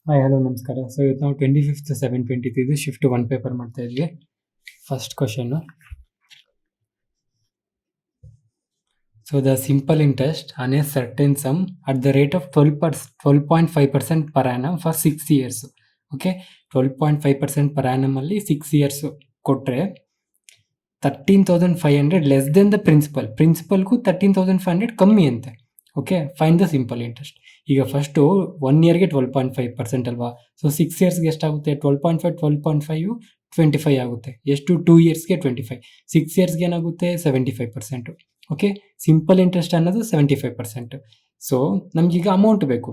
Hi hello ನಮಸ್ಕಾರ. So ಇವತ್ತು ನಾವು 25/7/23 ಶಿಫ್ಟ್ 1 ಪೇಪರ್ ಮಾಡ್ತಾ ಇದ್ವಿ. First question. So the simple interest on a certain sum at the rate of 12.5% per annum for 6 years. Okay, 12.5% per annum ಅಲ್ಲಿ 6 years ಕೊಟ್ಟರೆ 13,500 less than the ಪ್ರಿನ್ಸಿಪಲ್ಗೂ 13,500 ಕಮ್ಮಿ ಅಂತೆ. Okay, fine the simple interest. ಈಗ first 1 ಇಯರ್ಗೆ 12.5% ಅಲ್ವಾ. So 6 ಇಯರ್ಸ್ಗೆ ಎಷ್ಟಾಗುತ್ತೆ? 12.5 12.5 25 ಆಗುತ್ತೆ. ಎಷ್ಟು? 2 ಇಯರ್ಸ್ಗೆ 25. 6 ಇಯರ್ಸ್ಗೆ ಏನಾಗುತ್ತೆ? 75%. ಓಕೆ, ಸಿಂಪಲ್ ಇಂಟ್ರೆಸ್ಟ್ ಅನ್ನೋದು 75%. ಸೊ ನಮಗೀಗ ಅಮೌಂಟ್ ಬೇಕು.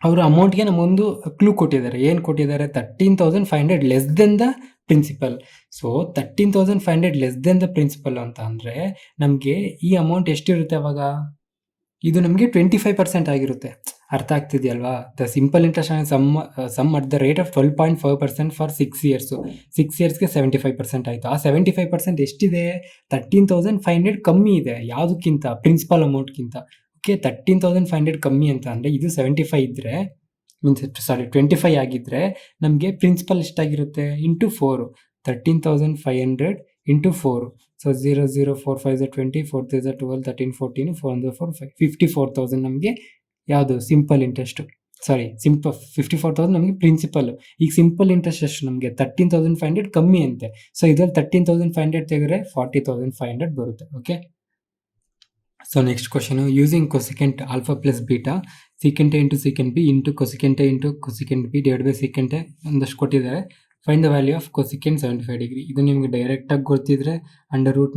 ಅವರು ಅಮೌಂಟ್ಗೆ ನಮಗೊಂದು ಕ್ಲೂ ಕೊಟ್ಟಿದ್ದಾರೆ. ಏನು ಕೊಟ್ಟಿದ್ದಾರೆ? 13,500 less than the principal. So 13,500 less than the principal ಅಂತ ಅಂದರೆ ನಮಗೆ ಈ ಅಮೌಂಟ್ ಎಷ್ಟಿರುತ್ತೆ ಅವಾಗ? ಇದು ನಮಗೆ 25% ಆಗಿರುತ್ತೆ. ಅರ್ಥ ಆಗ್ತಿದೆಯಲ್ವಾ? The simple interest sum at the rate of 12.5% for 6 years. 6 ಇಯರ್ಸ್ಗೆ 75% ಆಯಿತು. ಆ 75% ಎಷ್ಟಿದೆ? 13,500 ಕಮ್ಮಿ ಇದೆ. ಯಾವುದಕ್ಕಿಂತ? ಪ್ರಿನ್ಸಿಪಲ್ ಅಮೌಂಟ್ಗಿಂತ. ಓಕೆ, 13,500 ಕಮ್ಮಿ ಅಂತ ಅಂದರೆ ಇದು 75 ಇದ್ದರೆ ಸಾರಿ 25 ಆಗಿದ್ದರೆ ನಮಗೆ ಪ್ರಿನ್ಸಿಪಲ್ ಎಷ್ಟಾಗಿರುತ್ತೆ? ಇಂಟು 4. 13,500 ಇಂಟು 4. ಸೊ 0 0 4 5 20 4 3 12 13 14 4 1 4 5 54,000 ನಮಗೆ ಯಾವುದು? Simple interest. ಸಾರಿ 54,000 ನಮಗೆ ಪ್ರಿನ್ಸಿಪಲ್. ಈಗ ಸಿಂಪಲ್ ಇಂಟ್ರೆಸ್ಟ್ ಎಷ್ಟು ನಮಗೆ? 13,500 ಕಮ್ಮಿ ಅಂತೆ. ಸೊ ಇದರಲ್ಲಿ 13,500 ತೆಗೆದ್ರೆ 40,500 ಬರುತ್ತೆ. Okay, so next question. Using cosecant alpha plus beta secant A into secant B into cosecant A into cosecant B divide by secant A ಒಂದಷ್ಟು ಕೊಟ್ಟಿದ್ದಾರೆ. Fine the value of cosecant 75 degree. ಇದು ನಿಮಗೆ ಡೈರೆಕ್ಟಾಗಿ ಗೊತ್ತಿದ್ರೆ √-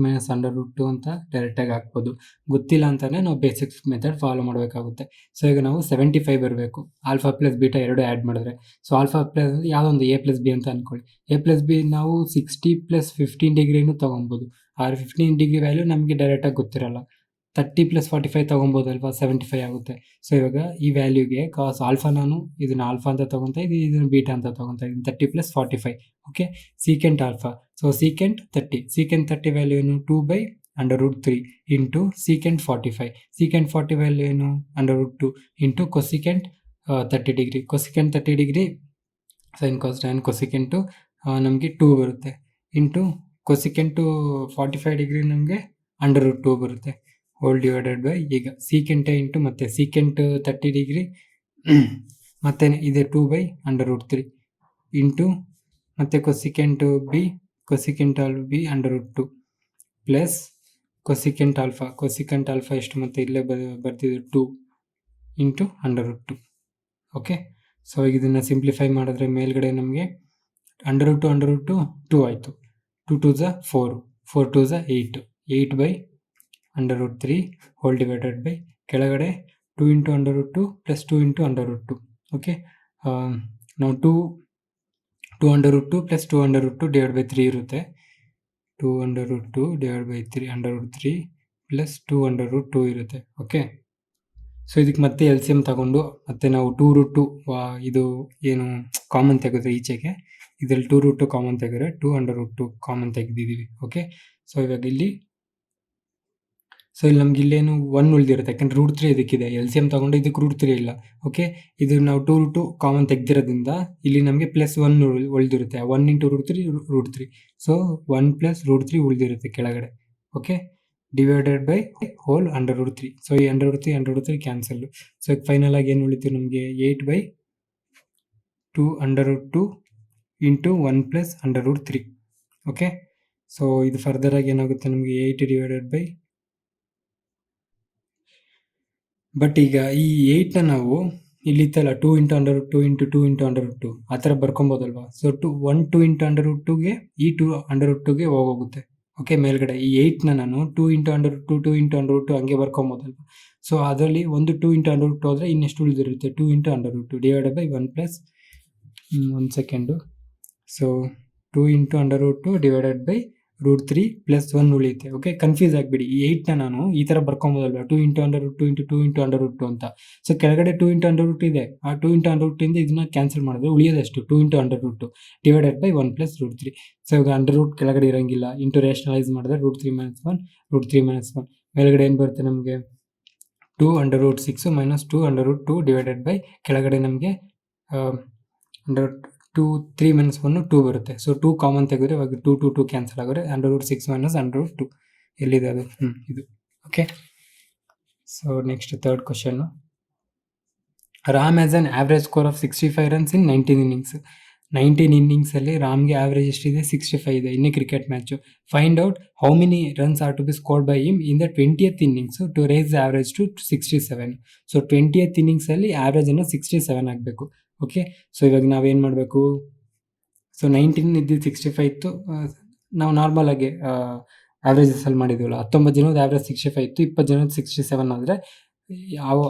√2 ಅಂತ ಡೈರೆಕ್ಟಾಗಿ ಹಾಕ್ಬೋದು. ಗೊತ್ತಿಲ್ಲ ಅಂತಲೇ ನಾವು ಬೇಸಿಕ್ಸ್ ಮೆಥಡ್ ಫಾಲೋ ಮಾಡಬೇಕಾಗುತ್ತೆ. ಸೊ ಈಗ ನಾವು 75 ಬರಬೇಕು. ಆಲ್ಫಾ ಪ್ಲಸ್ ಬೀಟಾ ಎರಡು ಆ್ಯಡ್ ಮಾಡಿದ್ರೆ. ಸೊ ಆಲ್ಫಾ ಪ್ಲಸ್ ಯಾವುದೊಂದು A ಪ್ಲಸ್ ಬಿ ಅಂತ ಅಂದ್ಕೊಳ್ಳಿ. A ಪ್ಲಸ್ ಬಿ ನಾವು 60 + 15 ಡಿಗ್ರಿನೂ ತೊಗೊಬೋದು. ಆ 15 ಡಿಗ್ರಿ ವ್ಯಾಲ್ಯೂ ನಮಗೆ ಡೈರೆಕ್ಟಾಗಿ ಗೊತ್ತಿರಲ್ಲ. 30 + 45 ತೊಗೊಬೋದಲ್ವಾ? 75 ಆಗುತ್ತೆ. ಸೊ ಇವಾಗ ಈ ವ್ಯಾಲ್ಯೂಗೆ ಕಾಸ್ ಆಲ್ಫಾ ನಾನು ಇದನ್ನು ಆಲ್ಫಾ ಅಂತ ತೊಗೊತಾ ಇದ್ದೀನಿ, ಇದನ್ನು ಬೀಟಾ ಅಂತ ತೊಗೊತಾ ಇದ್ದೀನಿ. 30 + 45. Okay, secant alpha. So secant 30. Secant 30 value ಏನು? 2/√3 ಇಂಟು ಸೀಕೆಂಟ್ 45. ಸೀಕೆಂಟ್ 40 ವ್ಯಾಲ್ಯೂ ಏನು? √2 into cosecant 30 degree. Cosecant 30 degree sine cos tan cosecant ನಮಗೆ 2 ಬರುತ್ತೆ. ಇಂಟು ಕೊಸಿಕೆಂಟು 45 ಡಿಗ್ರಿ ನಮಗೆ √2 ಬರುತ್ತೆ. ಹೋಲ್ ಡಿವೈಡೆಡ್ ಬೈ ಈಗ ಸೀಕೆಂಟ್ ಇಂಟು ಮತ್ತೆ ಸೀಕೆಂಟ್ 30 ಡಿಗ್ರಿ ಮತ್ತೆ ಇದೆ 2/√3 ಇಂಟು ಮತ್ತೆ cosecant B B √2 plus cosecant alpha. Cosecant alpha ಎಷ್ಟು? ಮತ್ತೆ ಇಲ್ಲೇ ಬರ್ತಿದೆ 2 ಇಂಟು √2. ಓಕೆ, ಸೊ ಈಗ ಇದನ್ನು ಸಿಂಪ್ಲಿಫೈ ಮಾಡಿದ್ರೆ ಮೇಲ್ಗಡೆ ನಮಗೆ √2 2 ಆಯಿತು. 2 2 * 4 4 2 * 8 8/√3 ಹೋಲ್ ಡಿವೈಡೆಡ್ ಬೈ ಕೆಳಗಡೆ 2 ಇಂಟು √2 ಪ್ಲಸ್ 2 ಇಂಟು √2. ಓಕೆ, ನಾವು 2 √2 ಪ್ಲಸ್ 2 √2 ಡಿವೈಡ್ ಬೈ 3 ಇರುತ್ತೆ. 2 √2 ಡಿವೈಡ್ ಬೈ 3 ಪ್ಲಸ್ 2 √2 ಇರುತ್ತೆ. ಓಕೆ, ಸೊ ಇದಕ್ಕೆ ಮತ್ತೆ LCM ತಗೊಂಡು ಮತ್ತೆ ನಾವು 2 √2 ಇದು ಏನು ಕಾಮನ್ ತೆಗೆದ್ರೆ ಈಚೆಗೆ ಇದರಲ್ಲಿ 2 √2 ಕಾಮನ್ ತೆಗೆದ್ರೆ 2 √2 ಕಾಮನ್ ತೆಗೆದಿದ್ದೀವಿ. ಓಕೆ, ಸೊ ಇವಾಗ ಇಲ್ಲಿ ನಮ್ಗೆ ಇಲ್ಲೇನು 1 ಉಳಿದಿರುತ್ತೆ, ಯಾಕಂದ್ರೆ √3 ಇದಕ್ಕಿದೆ. LCM ತಗೊಂಡು ಇದಕ್ಕೆ √3 ಇಲ್ಲ. ಓಕೆ, ಇದು ನಾವು 2 √2 ಕಾಮನ್ ತೆಗೆದಿರೋದ್ರಿಂದ ಇಲ್ಲಿ ನಮಗೆ +1 ಉಳಿದಿರುತ್ತೆ. 1 ಇಂಟು √3 ಸೊ 1 + √3 ಉಳಿದಿರುತ್ತೆ ಕೆಳಗಡೆ. Okay, divided by whole √3. So ಈ √3 ಕ್ಯಾನ್ಸಲ್. ಸೊ ಫೈನಲ್ ಆಗಿ ಏನು ಉಳಿತು ನಮಗೆ? 8/2 √2 ಇಂಟು 1 + √3. ಓಕೆ, ಸೊ ಇದು ಫರ್ದರ್ ಆಗಿ ಏನಾಗುತ್ತೆ ನಮಗೆ? 8 ಡಿವೈಡೆಡ್ ಬೈ ಬಟ್ ಈಗ ಈ 8ನ ನಾವು ಇಲ್ಲಿತ್ತಲ್ಲ 2 ಇಂಟು √2 ಇಂಟು 2 ಇಂಟು √2 ಆ ಥರ ಬರ್ಕೊಬೋದಲ್ವಾ? ಸೊ 2 ಇಂಟು √2ಗೆ ಈ 2 √2ಗೆ ಹೋಗೋಗುತ್ತೆ. ಓಕೆ, ಮೇಲ್ಗಡೆ ಈ 8ನ ನಾನು 2 ಇಂಟು √2 2 ಇಂಟು √2 ಹಂಗೆ ಬರ್ಕೊಬೋದಲ್ವಾ? ಸೊ ಅದರಲ್ಲಿ ಒಂದು 2 ಇಂಟು √2 ಆದರೆ ಇನ್ನೆಷ್ಟು ಉಳಿದಿರುತ್ತೆ? 2 into √2 divided by 1 plus 1 second. So 2 into √2 divided by √3 plus 1 ಉಳಿಯುತ್ತೆ. ಓಕೆ, ಕನ್ಫ್ಯೂಸ್ ಆಗಿಬಿಡಿ. ಈ 8ನ ನಾನು ಈ ಥರ ಬರ್ಕೊಬೋದಲ್ವ? 2 ಇಂಟು √2 ಇಂಟು 2 ಇಂಟು √2 ಅಂತ. ಸೊ ಕೆಳಗಡೆ 2 ಇಂಟು √2 ಇದೆ. ಆ 2 ಇಂಟು √2 ಇಂದ ಇದನ್ನ ಕ್ಯಾನ್ಸಲ್ ಮಾಡಿದ್ರೆ ಉಳಿಯೋದಷ್ಟು 2 into √2 divided by 1 plus √3. So ಇವಾಗ √2 ಕೆಳಗಡೆ ಇರೋಂಗಿಲ್ಲ. ಇಂಟು ರೇಷನಲೈಸ್ ಮಾಡಿದ್ರೆ √3 - 1 √3 - 1 ಮೇಲ್ಗಡೆ ಏನು ಬರುತ್ತೆ ನಮಗೆ? 2 √6 - 2 √2 ಡಿವೈಡೆಡ್ ಬೈ ಕೆಳಗಡೆ ನಮಗೆ ಅಂಡರ್ 2 3 - 1 2 ಬರುತ್ತೆ. ಸೊ 2 ಕಾಮನ್ ತೆಗೆದ್ರೆ ಇವಾಗ 2 ಕ್ಯಾನ್ಸಲ್ ಆಗೋರೆ. √6 - √2 ಎಲ್ಲಿದೆ ಅದು? ಇದು. Okay. So next third question. Ram has an average score of 65 runs in 19 innings. 19 innings ಅಲ್ಲಿ ರಾಮ್ಗೆ ಆವರೇಜ್ ಎಷ್ಟಿದೆ? 65 ಇದೆ. In a cricket match. Find out how many runs are to be scored by him in the 20th innings to raise the average to 67. So 20th innings ಅಲ್ಲಿ average ಅನ್ನು 67 ಆಗಬೇಕು. Okay. So ಇವಾಗ ನಾವೇನು ಮಾಡಬೇಕು? So 19 ಇದ್ದಿದ್ದು 65 ಇತ್ತು. ನಾವು ನಾರ್ಮಲ್ ಆಗಿ ಆವ್ರೇಜಸ್ ಅಲ್ಲಿ ಮಾಡಿದ್ವಲ್ಲ, 19 ಜನದ ಆವ್ರೇಜ್ 65 ಇತ್ತು, 20 ಜನದ 67 ಆದರೆ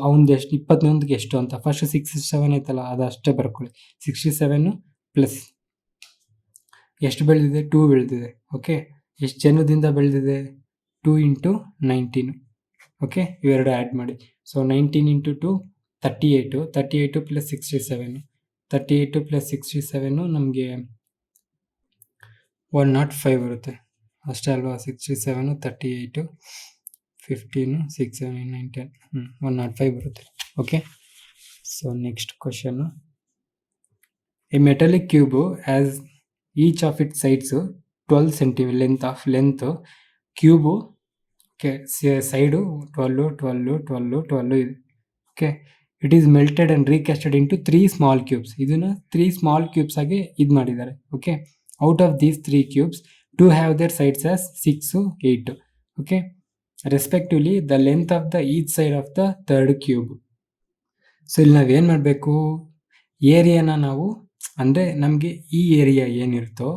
ಅವನದು ಎಷ್ಟು, 21ಗೆ ಎಷ್ಟು ಅಂತ ಫಸ್ಟ್ 67 ಐತಲ್ಲ ಅದು ಅಷ್ಟೇ ಬರ್ಕೊಳ್ಳಿ. 67 ಪ್ಲಸ್ ಎಷ್ಟು ಬೆಳೆದಿದೆ? 2 ಬೆಳೆದಿದೆ. ಓಕೆ. ಎಷ್ಟು ಜನದಿಂದ ಬೆಳೆದಿದೆ? 2 × 19. ಓಕೆ. ಇವೆರಡು ಆ್ಯಡ್ ಮಾಡಿ. ಸೊ 19 × 2 38. 38 ಪ್ಲಸ್ 67. 38 ಪ್ಲಸ್ 67 ನಮಗೆ 105 ಬರುತ್ತೆ ಅಷ್ಟೇ ಅಲ್ವಾ? 67 38 15 6 7 8 9 10 105 ಬರುತ್ತೆ. Okay. So next question. A metallic cube has each of it sides 12 cm length cube. Okay. Side 12 12 12 12 ಇದೆ. Okay. It is melted and recast into 3 small cubes. ಇದನ್ನು 3 small cubes ಆಗಿ ಇದು ಮಾಡಿದ್ದಾರೆ. Okay. Out of these 3 cubes 2 have their sides as 6 8. Okay. Respectively the length of the each side of the third cube. So ಇಲ್ಲಿ ನಾವೇನು ಮಾಡಬೇಕು? ಏರಿಯಾನ ನಾವು ಅಂದರೆ ನಮಗೆ ಈ ಏರಿಯಾ ಏನಿರುತ್ತೋ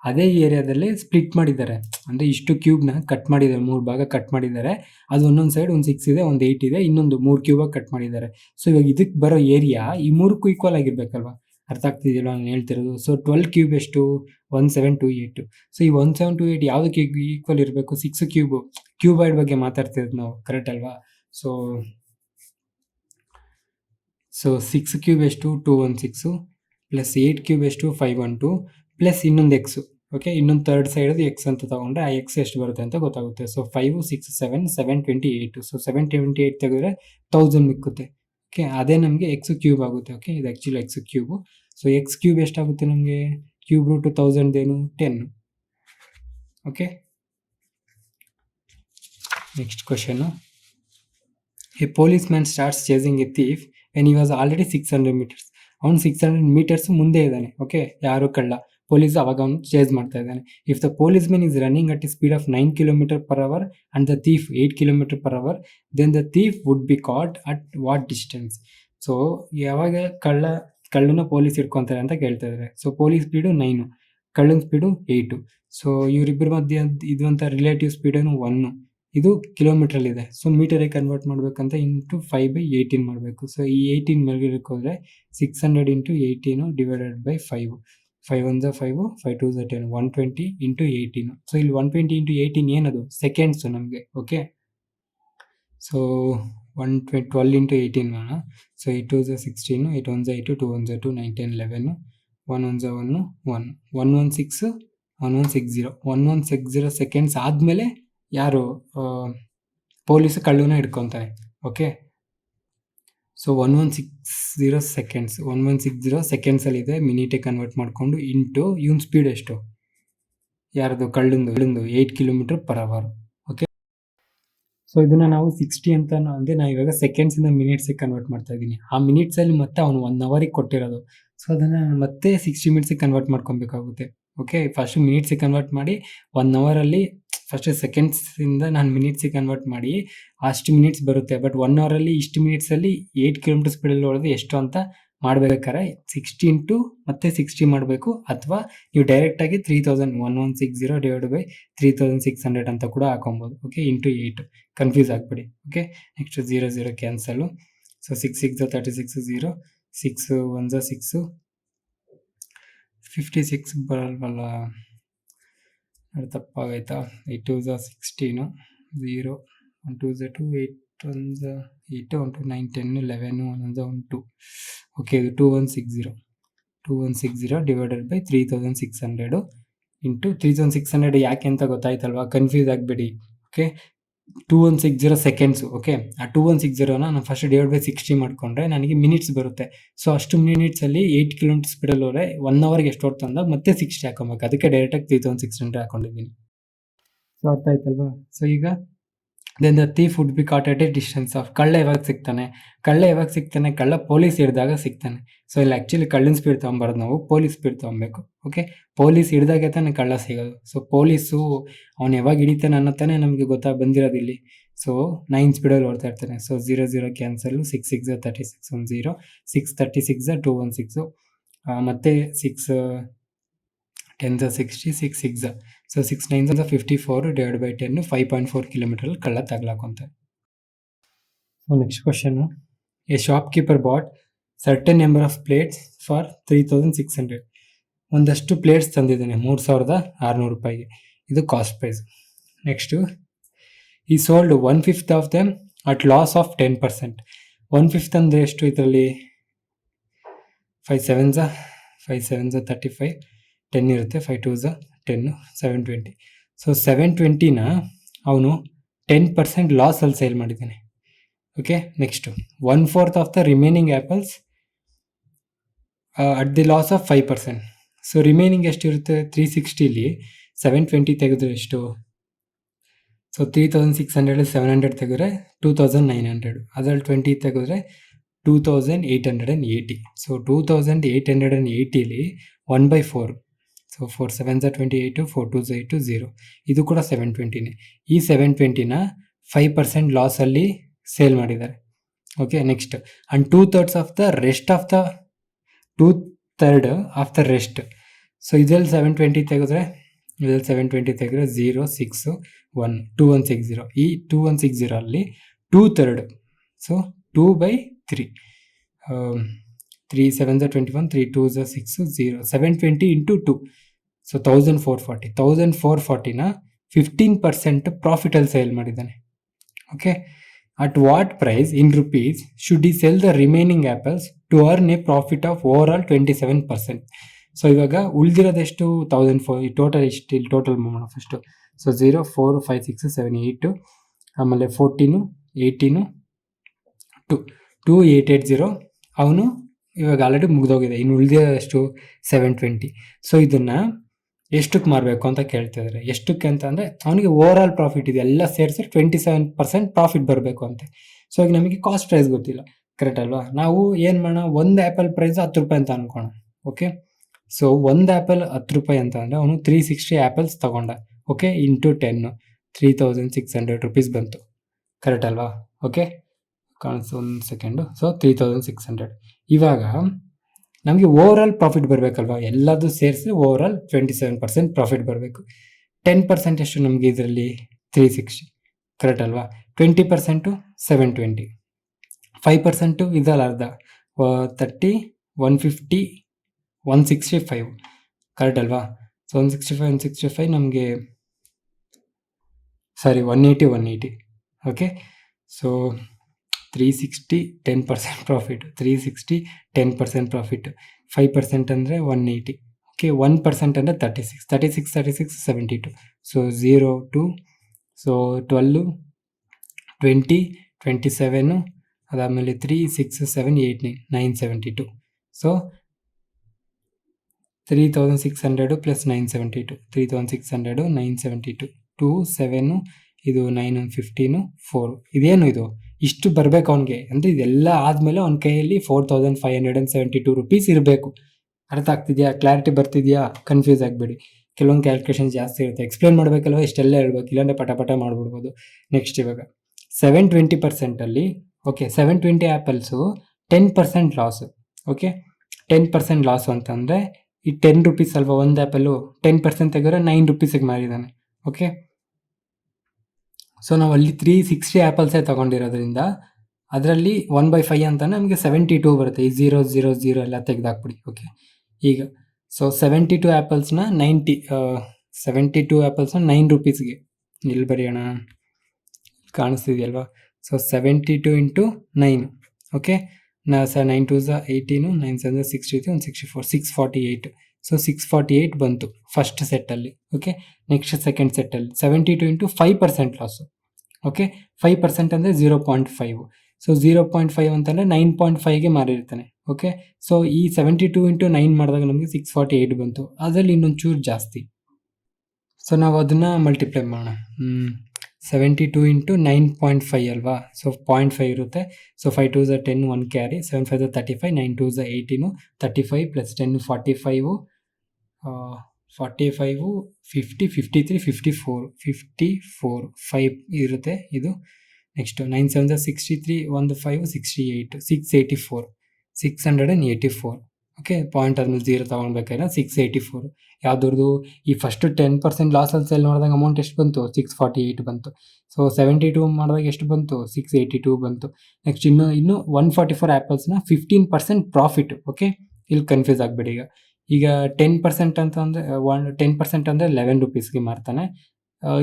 ಅದೇ ಏರಿಯಾದಲ್ಲೇ ಸ್ಪ್ಲಿಟ್ ಮಾಡಿದ್ದಾರೆ. ಅಂದರೆ ಇಷ್ಟು ಕ್ಯೂಬ್ನ ಕಟ್ ಮಾಡಿದ್ದಾರೆ, 3 ಭಾಗ ಕಟ್ ಮಾಡಿದ್ದಾರೆ. ಅದು ಒಂದೊಂದು ಸೈಡ್ ಒಂದು 6 ಇದೆ, ಒಂದು 8 ಇದೆ, ಇನ್ನೊಂದು 3 ಕ್ಯೂಬಾಗಿ ಕಟ್ ಮಾಡಿದ್ದಾರೆ. ಸೊ ಇವಾಗ ಇದಕ್ಕೆ ಬರೋ ಏರಿಯಾ ಈ 3ಕ್ಕೂ ಈಕ್ವಲ್ ಆಗಿರ್ಬೇಕಲ್ವಾ? ಅರ್ಥ ಆಗ್ತಿದೆಯಲ್ಲ ನಾನು ಹೇಳ್ತಿರೋದು? ಸೊ 12 ಕ್ಯೂಬ್ ಎಷ್ಟು? 1728. ಸೊ ಈ 1728 ಯಾವುದಕ್ಕೆ ಈಕ್ವಲ್ ಇರಬೇಕು? 6 ಕ್ಯೂಬಾಯ್ಡ್ ಬಗ್ಗೆ ಮಾತಾಡ್ತಿರೋದು ನಾವು, ಕರೆಕ್ಟ್ ಅಲ್ವಾ? ಸೊ 6 ಕ್ಯೂಬ್ ಎಷ್ಟು? 216 ಪ್ಲಸ್ 8 ಕ್ಯೂಬ್ ಎಷ್ಟು? 512 ಪ್ಲಸ್ ಇನ್ನೊಂದು ಎಕ್ಸು. ಓಕೆ. ಇನ್ನೊಂದು ಥರ್ಡ್ ಸೈಡದು ಎಕ್ಸ್ ಅಂತ ತಗೊಂಡ್ರೆ ಆ ಎಕ್ಸ್ ಎಷ್ಟು ಬರುತ್ತೆ ಅಂತ ಗೊತ್ತಾಗುತ್ತೆ. ಸೊ 5 6 7 728. ಸೊ 728 ತೆಗೆದ್ರೆ 1000 ಮಿಕ್ಕುತ್ತೆ. ಓಕೆ. ಅದೇ ನಮಗೆ ಎಕ್ಸ್ ಕ್ಯೂಬ್ ಆಗುತ್ತೆ. ಓಕೆ. ಇದು actually X cube. So X cube ಎಷ್ಟಾಗುತ್ತೆ ನಮಗೆ? ಕ್ಯೂಬ್ ರೂಟ್ 1000 ಏನು? 10. Okay. Next question. A police man starts chasing A thief when he was already 600 meters. ಅವನು 600 meters ಮುಂದೆ ಇದ್ದಾನೆ. ಓಕೆ. ಯಾರು? ಕಳ್ಳ. ಪೊಲೀಸ್ ಅವಾಗ ಅವನು ಚೇಸ್ ಮಾಡ್ತಾ ಇದ್ದಾನೆ. If the policeman is running at a speed of 9 km/h and the thief 8 km/h, then the thief would be caught at what distance? So ಯಾವಾಗ ಕಳ್ಳನ ಪೊಲೀಸ್ ಹಿಡ್ಕೊತಾರೆ ಅಂತ ಕೇಳ್ತಾ ಇದ್ದಾರೆ. ಸೊ ಪೊಲೀಸ್ ಸ್ಪೀಡು 9, ಕಳ್ಳನ ಸ್ಪೀಡು 8. ಸೊ ಇವರಿಬ್ಬರ ಮಧ್ಯೆ ಇದು ಅಂತ ರಿಲೇಟಿವ್ ಸ್ಪೀಡೇನು 1. ಇದು ಕಿಲೋಮೀಟ್ರಲ್ಲಿದೆ. ಸೊ ಮೀಟರಿಗೆ ಕನ್ವರ್ಟ್ ಮಾಡಬೇಕಂತ ಇಂಟು 5/18 ಮಾಡಬೇಕು. ಸೊ ಈ 18 ಮೇಲ್ಗಡೆಗೆ ಹೋದರೆ 600 × 18 ಡಿವೈಡೆಡ್ ಬೈ 5. 5 1 5 5 2 10 120 × 18. ಸೊ ಇಲ್ಲಿ 120 × 18 ಏನದು? ಸೆಕೆಂಡ್ಸು ನಮಗೆ. ಓಕೆ. ಸೊ 12 × 18 ಮಾಡೋಣ. ಸೊ 8 2 16, 8 1 8, 2 1 2, 9 10 11, 1 1 1 1, 116 1160. 1160 ಸೆಕೆಂಡ್ಸ್ ಆದಮೇಲೆ ಯಾರು ಪೊಲೀಸ್ ಕಳ್ಳನ ಹಿಡ್ಕೊತಾನೆ. ಓಕೆ. ಸೊ 1160 ಸೆಕೆಂಡ್ಸ್, 1160 ಸೆಕೆಂಡ್ಸಲ್ಲಿದೆ. ಮಿನಿಟಿಗೆ ಕನ್ವರ್ಟ್ ಮಾಡಿಕೊಂಡು ಇಂಟು ಇವನ್ ಸ್ಪೀಡ್ ಎಷ್ಟು? ಯಾರದು? ಕಳ್ಳಂದು 8 km/h. ಓಕೆ. ಸೊ ಇದನ್ನು ನಾವು 60 ಅಂತ ಅಂದರೆ ನಾನು ಇವಾಗ ಸೆಕೆಂಡ್ಸಿಂದ ಮಿನಿಟ್ಸಿಗೆ ಕನ್ವರ್ಟ್ ಮಾಡ್ತಾ ಇದ್ದೀನಿ. ಆ ಮಿನಿಟ್ಸಲ್ಲಿ ಮತ್ತೆ ಅವನು 1 ಅವರಿಗೆ ಕೊಟ್ಟಿರೋದು. ಸೊ ಅದನ್ನು ಮತ್ತೆ 60 minutesಗೆ ಕನ್ವರ್ಟ್ ಮಾಡ್ಕೊಬೇಕಾಗುತ್ತೆ. ಓಕೆ. ಫಸ್ಟ್ ಮಿನಿಟ್ಸಿಗೆ ಕನ್ವರ್ಟ್ ಮಾಡಿ 1 ಅವರಲ್ಲಿ ಫಸ್ಟ್ ಸೆಕೆಂಡ್ಸಿಂದ ನಾನು ಮಿನಿಟ್ಸಿಗೆ ಕನ್ವರ್ಟ್ ಮಾಡಿ ಅಷ್ಟು ಮಿನಿಟ್ಸ್ ಬರುತ್ತೆ. ಬಟ್ 1 ಅವರಲ್ಲಿ ಇಷ್ಟು ಮಿನಿಟ್ಸಲ್ಲಿ 8 km ಸ್ಪೀಡಲ್ಲಿ ಹೊಡೆದು ಎಷ್ಟು ಅಂತ ಮಾಡಬೇಕಾದ್ರೆ 60 ಇಂಟು ಮತ್ತೆ 60 ಮಾಡಬೇಕು. ಅಥವಾ ನೀವು ಡೈರೆಕ್ಟಾಗಿ 1160 ಡಿವೈಡ್ ಬೈ 3600 ಅಂತ ಕೂಡ ಹಾಕೊಬೋದು. ಓಕೆ. ಇಂಟು 8. ಕನ್ಫ್ಯೂಸ್ ಆಗಬೇಡಿ. ಓಕೆ. Next 0 0 cancel. ಸೊ 6 6 36 0, 6 1 6, 56 ಬರಲ್ವಲ್ಲ, ತಪ್ಪಾಗೈತಾ? 8 2 16, 0 1 2 2, 8 1 8, 1 2 9 10 11, 1 1 2. ಓಕೆ. ಇದು 2160 ಡಿವೈಡೆಡ್ ಬೈ 3600 ಇಂಟು 3600 ಯಾಕೆ ಅಂತ ಗೊತ್ತಾಯ್ತಲ್ವಾ? ಕನ್ಫ್ಯೂಸ್ ಆಗಬೇಡಿ. ಓಕೆ. 2160 ಸೆಕೆಂಡ್ಸು. ಓಕೆ, ಆ 2160ನ ನಾನು ಫಸ್ಟ್ ಡಿವೈಡ್ ಬೈ 60 ಮಾಡಿಕೊಂಡ್ರೆ ನನಗೆ ಮಿನಿಟ್ಸ್ ಬರುತ್ತೆ. ಸೊ ಅಷ್ಟು ಮಿನಿಟ್ಸಲ್ಲಿ 8 ಕಿಲೋಮೀಟರ್ ಸ್ಪೀಡಲ್ಲಿ ಹೋದರೆ 1 ಅವರ್ಗೆ ಎಷ್ಟು ಹೊಡ್ತು ಅಂದಾಗ ಮತ್ತೆ 60 ಹಾಕೊಬೇಕು. ಅದಕ್ಕೆ ಡೈರೆಕ್ಟಾಗಿ 3600 ಹಾಕೊಂಡಿದ್ದೀನಿ. ಸೊ ಅರ್ಥ ಆಯ್ತಲ್ವಾ? ಸೊ ಈಗ then the thief would be caught at a distance of. ಕಳ್ಳ ಯಾವಾಗ ಸಿಗ್ತಾನೆ? ಕಳ್ಳ ಪೊಲೀಸ್ ಹಿಡಿದಾಗ ಸಿಗ್ತಾನೆ. ಸೊ ಇಲ್ಲಿ ಆ್ಯಕ್ಚುಲಿ ಕಳ್ಳನ ಸ್ಪೀಡ್ ತೊಗೊಂಬಾರ್ದು, ನಾವು ಪೊಲೀಸ್ ಸ್ಪೀಡ್ ತೊಗೊಬೇಕು. ಓಕೆ, ಪೊಲೀಸ್ ಹಿಡಿದಾಗೆ ತಾನೆ ಕಳ್ಳ ಸಿಗೋದು. ಸೊ ಪೊಲೀಸು ಅವ್ನು ಯಾವಾಗ ಹಿಡಿತಾನೆ ಅನ್ನೋ ತಾನೇ ನಮಗೆ ಬಂದಿರೋದು ಇಲ್ಲಿ. ಸೊ 9 ಸ್ಪೀಡಲ್ಲಿ ಓಡ್ತಾ ಇರ್ತಾನೆ. ಸೊ 00 ಕ್ಯಾನ್ಸಲ್ಲು, 6 6 36 1 0, 6 36 216, ಮತ್ತು 6 10 60, 6 6. ಸೊ 6 9 54 ಡಿವೈಡ್ ಬೈ 10, 5.4 ಕಿಲೋಮೀಟರಲ್ಲಿ ಕಳ್ಳ ತಗ್ಲಾಕೊಂತಾರೆ. So next question, a shopkeeper bought certain number of plates for 3600. ಒಂದಷ್ಟು ಪ್ಲೇಟ್ಸ್ ತಂದಿದ್ದಾನೆ 3600 ರೂಪಾಯಿಗೆ. ಇದು cost price. Next, he sold 1/5 of them at loss of 10%. 1/5 ಅಂದರೆ ಎಷ್ಟು? ಇದರಲ್ಲಿ 5 7s 35, 10 ಇರುತ್ತೆ, 5 2s 10, 720. ಸೊ 720ನ ಅವನು 10% ಲಾಸಲ್ಲಿ ಸೇಲ್ ಮಾಡಿದ್ದಾನೆ. Okay, next 1/4 of the remaining apples at the loss of 5%. So remaining ಎಷ್ಟಿರುತ್ತೆ? 360ಲಿ 720 ತೆಗೆದ್ರೆ ಎಷ್ಟು? ಸೊ 3600 700 ತೆಗೆದ್ರೆ 2900, ಅದರಲ್ಲಿ 20 ತೆಗೆದ್ರೆ 2880. ಸೊ 2880ಲಿ 1/4. So 4 7s 28, 4 2s 8, 0. ಇದು ಕೂಡ 720ನೇ. ಈ 720ನ 5% ಲಾಸಲ್ಲಿ ಸೇಲ್ ಮಾಡಿದ್ದಾರೆ. Okay, next, and 2/3 of the rest of the 2/3 of the rest. So ಇದರಲ್ಲಿ 720 ತೆಗೆದ್ರೆ 0 6 1 2160. ಈ 2160ಅಲ್ಲಿ 2/3, so 2/3, 3 7s 21, 3 2s 6, 0, 720 into 2. So 1440ನ 15% ಪ್ರಾಫಿಟಲ್ಲಿ ಸೇಲ್ ಮಾಡಿದ್ದಾನೆ. Okay, at what price in rupees should he sell the remaining apples to earn a profit of over 27%. So ಇವಾಗ ಉಳಿದಿರೋದೆಷ್ಟು? 1004. ಈ total ಎಷ್ಟು? ಇಲ್ಲಿ ಟೋಟಲ್ ಮಾಡೋಣ ಫಸ್ಟು. ಸೊ 0 4 5 6 7 8, ಆಮೇಲೆ 14 18 2 2880. ಅವನು ಇವಾಗ ಆಲ್ರೆಡಿ ಮುಗಿದೋಗಿದೆ. ಇನ್ನು ಉಳಿದಿರೋದೆಷ್ಟು? 720. ಸೊ ಇದನ್ನು ಎಷ್ಟಕ್ಕೆ ಮಾರಬೇಕು ಅಂತ ಕೇಳ್ತಿದ್ದಾರೆ. ಎಷ್ಟಕ್ಕೆ ಅಂತ ಅಂದರೆ ಅವನಿಗೆ ಓವರ್ ಆಲ್ ಪ್ರಾಫಿಟ್ ಇದೆ, ಎಲ್ಲ ಸೇರಿಸಿ 27% ಪ್ರಾಫಿಟ್ ಬರಬೇಕು ಅಂತೆ. ಸೊ ಈಗ ನಮಗೆ ಕಾಸ್ಟ್ ಪ್ರೈಸ್ ಗೊತ್ತಿಲ್ಲ, ಕರೆಕ್ಟ್ ಅಲ್ವಾ? ನಾವು ಏನು ಮಾಡೋಣ, ಒಂದು ಆ್ಯಪಲ್ ಪ್ರೈಸ್ 10 ರೂಪಾಯಿ ಅಂತ ಅನ್ಕೋಣ. ಓಕೆ, ಸೊ ಒಂದು ಆ್ಯಪಲ್ 10 ರೂಪಾಯಿ ಅಂತ ಅಂದರೆ ಅವನು 360 ಆ್ಯಪಲ್ಸ್ ತಗೊಂಡ. ಓಕೆ, ಇಂಟು 10, 3600 ರೂಪೀಸ್ ಬಂತು, ಕರೆಕ್ಟ್ ಅಲ್ವಾ? ಓಕೆ, ಕಾಣಿಸು ಒಂದು ಸೆಕೆಂಡು. ಸೊ 3600. ಇವಾಗ ನಮಗೆ ಓವರ್ ಆಲ್ ಪ್ರಾಫಿಟ್ ಬರಬೇಕಲ್ವಾ? ಎಲ್ಲದೂ ಸೇರಿಸಿ ಓವರ್ ಆಲ್ 27% ಪ್ರಾಫಿಟ್ ಬರಬೇಕು. 10% ಎಷ್ಟು ನಮಗೆ ಇದರಲ್ಲಿ? 360, ಕರೆಕ್ಟ್ ಅಲ್ವಾ? 20% 720, 5% ಇದಲ್ಲ ಅರ್ಧ 30, 150, 165, ಕರೆಕ್ಟ್ ಅಲ್ವಾ? ಸೊ 165 ನಮಗೆ 180. ಓಕೆ, ಸೊ 360 10% ಪ್ರಾಫಿಟ್, 360 10% ಪ್ರಾಫಿಟ್, 5% ಅಂದರೆ 180. ಓಕೆ, 1% ಅಂದರೆ 36 72. ಸೊ 0 2, ಸೊ 12 20 27, ಅದಾದಮೇಲೆ 3 6 7 8 972. ಸೊ 3600 ಪ್ಲಸ್ 972, 3600 972, 2 7, ಇದು 9 15 4. ಇದೇನು ಇದು? ಇಷ್ಟು ಬರಬೇಕು ಅವನಿಗೆ. ಅಂದರೆ ಇದೆಲ್ಲ ಆದಮೇಲೆ ಅವನ ಕೈಯಲ್ಲಿ 4572 ರೂಪೀಸ್ ಇರಬೇಕು. ಅರ್ಥ ಆಗ್ತಿದೆಯಾ? ಕ್ಲಾರಿಟಿ ಬರ್ತಿದೆಯಾ? ಕನ್ಫ್ಯೂಸ್ ಆಗಬೇಡಿ. ಕೆಲವೊಂದು ಕ್ಯಾಲ್ಕುಲೇಷನ್ ಜಾಸ್ತಿ ಇರುತ್ತೆ, ಎಕ್ಸ್ಪ್ಲೇನ್ ಮಾಡಬೇಕಲ್ವ, ಇಷ್ಟೆಲ್ಲ ಹೇಳ್ಬೇಕು, ಇಲ್ಲಾಂದರೆ ಪಟ ಮಾಡಿಬಿಡ್ಬೋದು. ನೆಕ್ಸ್ಟ್ ಇವಾಗ 720%ಅಲ್ಲಿ, ಓಕೆ, 720 ಆ್ಯಪಲ್ಸು 10% ಲಾಸು. ಓಕೆ, 10% ಲಾಸು ಅಂತಂದರೆ ಈ 10 ರೂಪೀಸ್ ಅಲ್ವಾ ಒಂದು ಆ್ಯಪಲ್ಲು, 10% ತೆಗೆದ್ರೆ 9 ರೂಪೀಸಿಗೆ ಮಾರಿದ್ದಾನೆ. ಓಕೆ, ಸೊ ನಾವು ಅಲ್ಲಿ 360 ಆ್ಯಪಲ್ಸೇ ತೊಗೊಂಡಿರೋದ್ರಿಂದ ಅದರಲ್ಲಿ 1/5 ಅಂತ ನಮಗೆ 72 ಬರುತ್ತೆ. ಈ 0 0 0 ಎಲ್ಲ ತೆಗೆದಾಕ್ಬಿಡಿ. ಓಕೆ, ಈಗ ಸೊ 72 ಆ್ಯಪಲ್ಸ್ನ 72 ಆ್ಯಪಲ್ಸ್ನ 9 ರೂಪೀಸ್ಗೆ ಇಲ್ಲಿ ಬರೆಯೋಣ, ಕಾಣಿಸ್ತಿದೆಯಲ್ವಾ? So 72 into 9. Okay, 9 2s 18, 9 7 63, 164, 648. So 648 ಬಂತು ಫಸ್ಟ್ ಸೆಟ್ಟಲ್ಲಿ. ಓಕೆ, ನೆಕ್ಸ್ಟ್ ಸೆಕೆಂಡ್ ಸೆಟ್ಟಲ್ಲಿ 72 ಇಂಟು 5% ಲಾಸು. ಓಕೆ 5% ಅಂದರೆ 0.5. ಸೊ 0.5 ಅಂತಂದರೆ 9.5ಗೆ ಮಾರಿರ್ತಾನೆ. ಓಕೆ ಸೊ ಈ 72 ಇಂಟು 9 ಮಾಡಿದಾಗ ನಮಗೆ 648 ಬಂತು. ಅದರಲ್ಲಿ ಇನ್ನೊಂದು ಚೂರು ಜಾಸ್ತಿ. ಸೊ ನಾವು ಅದನ್ನು ಮಲ್ಟಿಪ್ಲೈ ಮಾಡೋಣ. 72 ಇಂಟು 9.5 ಅಲ್ವಾ, ಸೊ 0.5 ಇರುತ್ತೆ. ಸೊ 5 2 ಝ 10, 1 ಕ್ಯಾರಿ, 7 5 ಝ 35, 9 2 ಝ 18, 35 ಪ್ಲಸ್ 10 45, 45 50 53 54 5 ಇರುತ್ತೆ ಇದು. ನೆಕ್ಸ್ಟ್ 9 7 ಝ 63, 1 5 68, 684 684. ಓಕೆ ಪಾಯಿಂಟ್ ಆದ್ಮೇಲೆ 0 ತೊಗೊಳ್ಬೇಕಾದ್ರೆ 684. ಯಾವ್ದ್ರದ್ದು ಈ ಫಸ್ಟ್ 10% ಲಾಸಲ್ಲಿ ಸೆಲ್ ಮಾಡಿದಾಗ ಅಮೌಂಟ್ ಎಷ್ಟು ಬಂತು? 648 ಬಂತು. ಸೊ 72 ಮಾಡಿದಾಗ ಎಷ್ಟು ಬಂತು? 682 ಬಂತು. ನೆಕ್ಸ್ಟ್ ಇನ್ನು 144 ಆ್ಯಪಲ್ಸ್ನ 15% ಪ್ರಾಫಿಟ್. ಓಕೆ ಇಲ್ಲಿ ಕನ್ಫ್ಯೂಸ್ ಆಗಬೇಡಿ. ಈಗ 10% ಅಂತಂದರೆ 10% ಅಂದರೆ 11 ರುಪೀಸ್ಗೆ ಮಾರ್ತಾನೆ.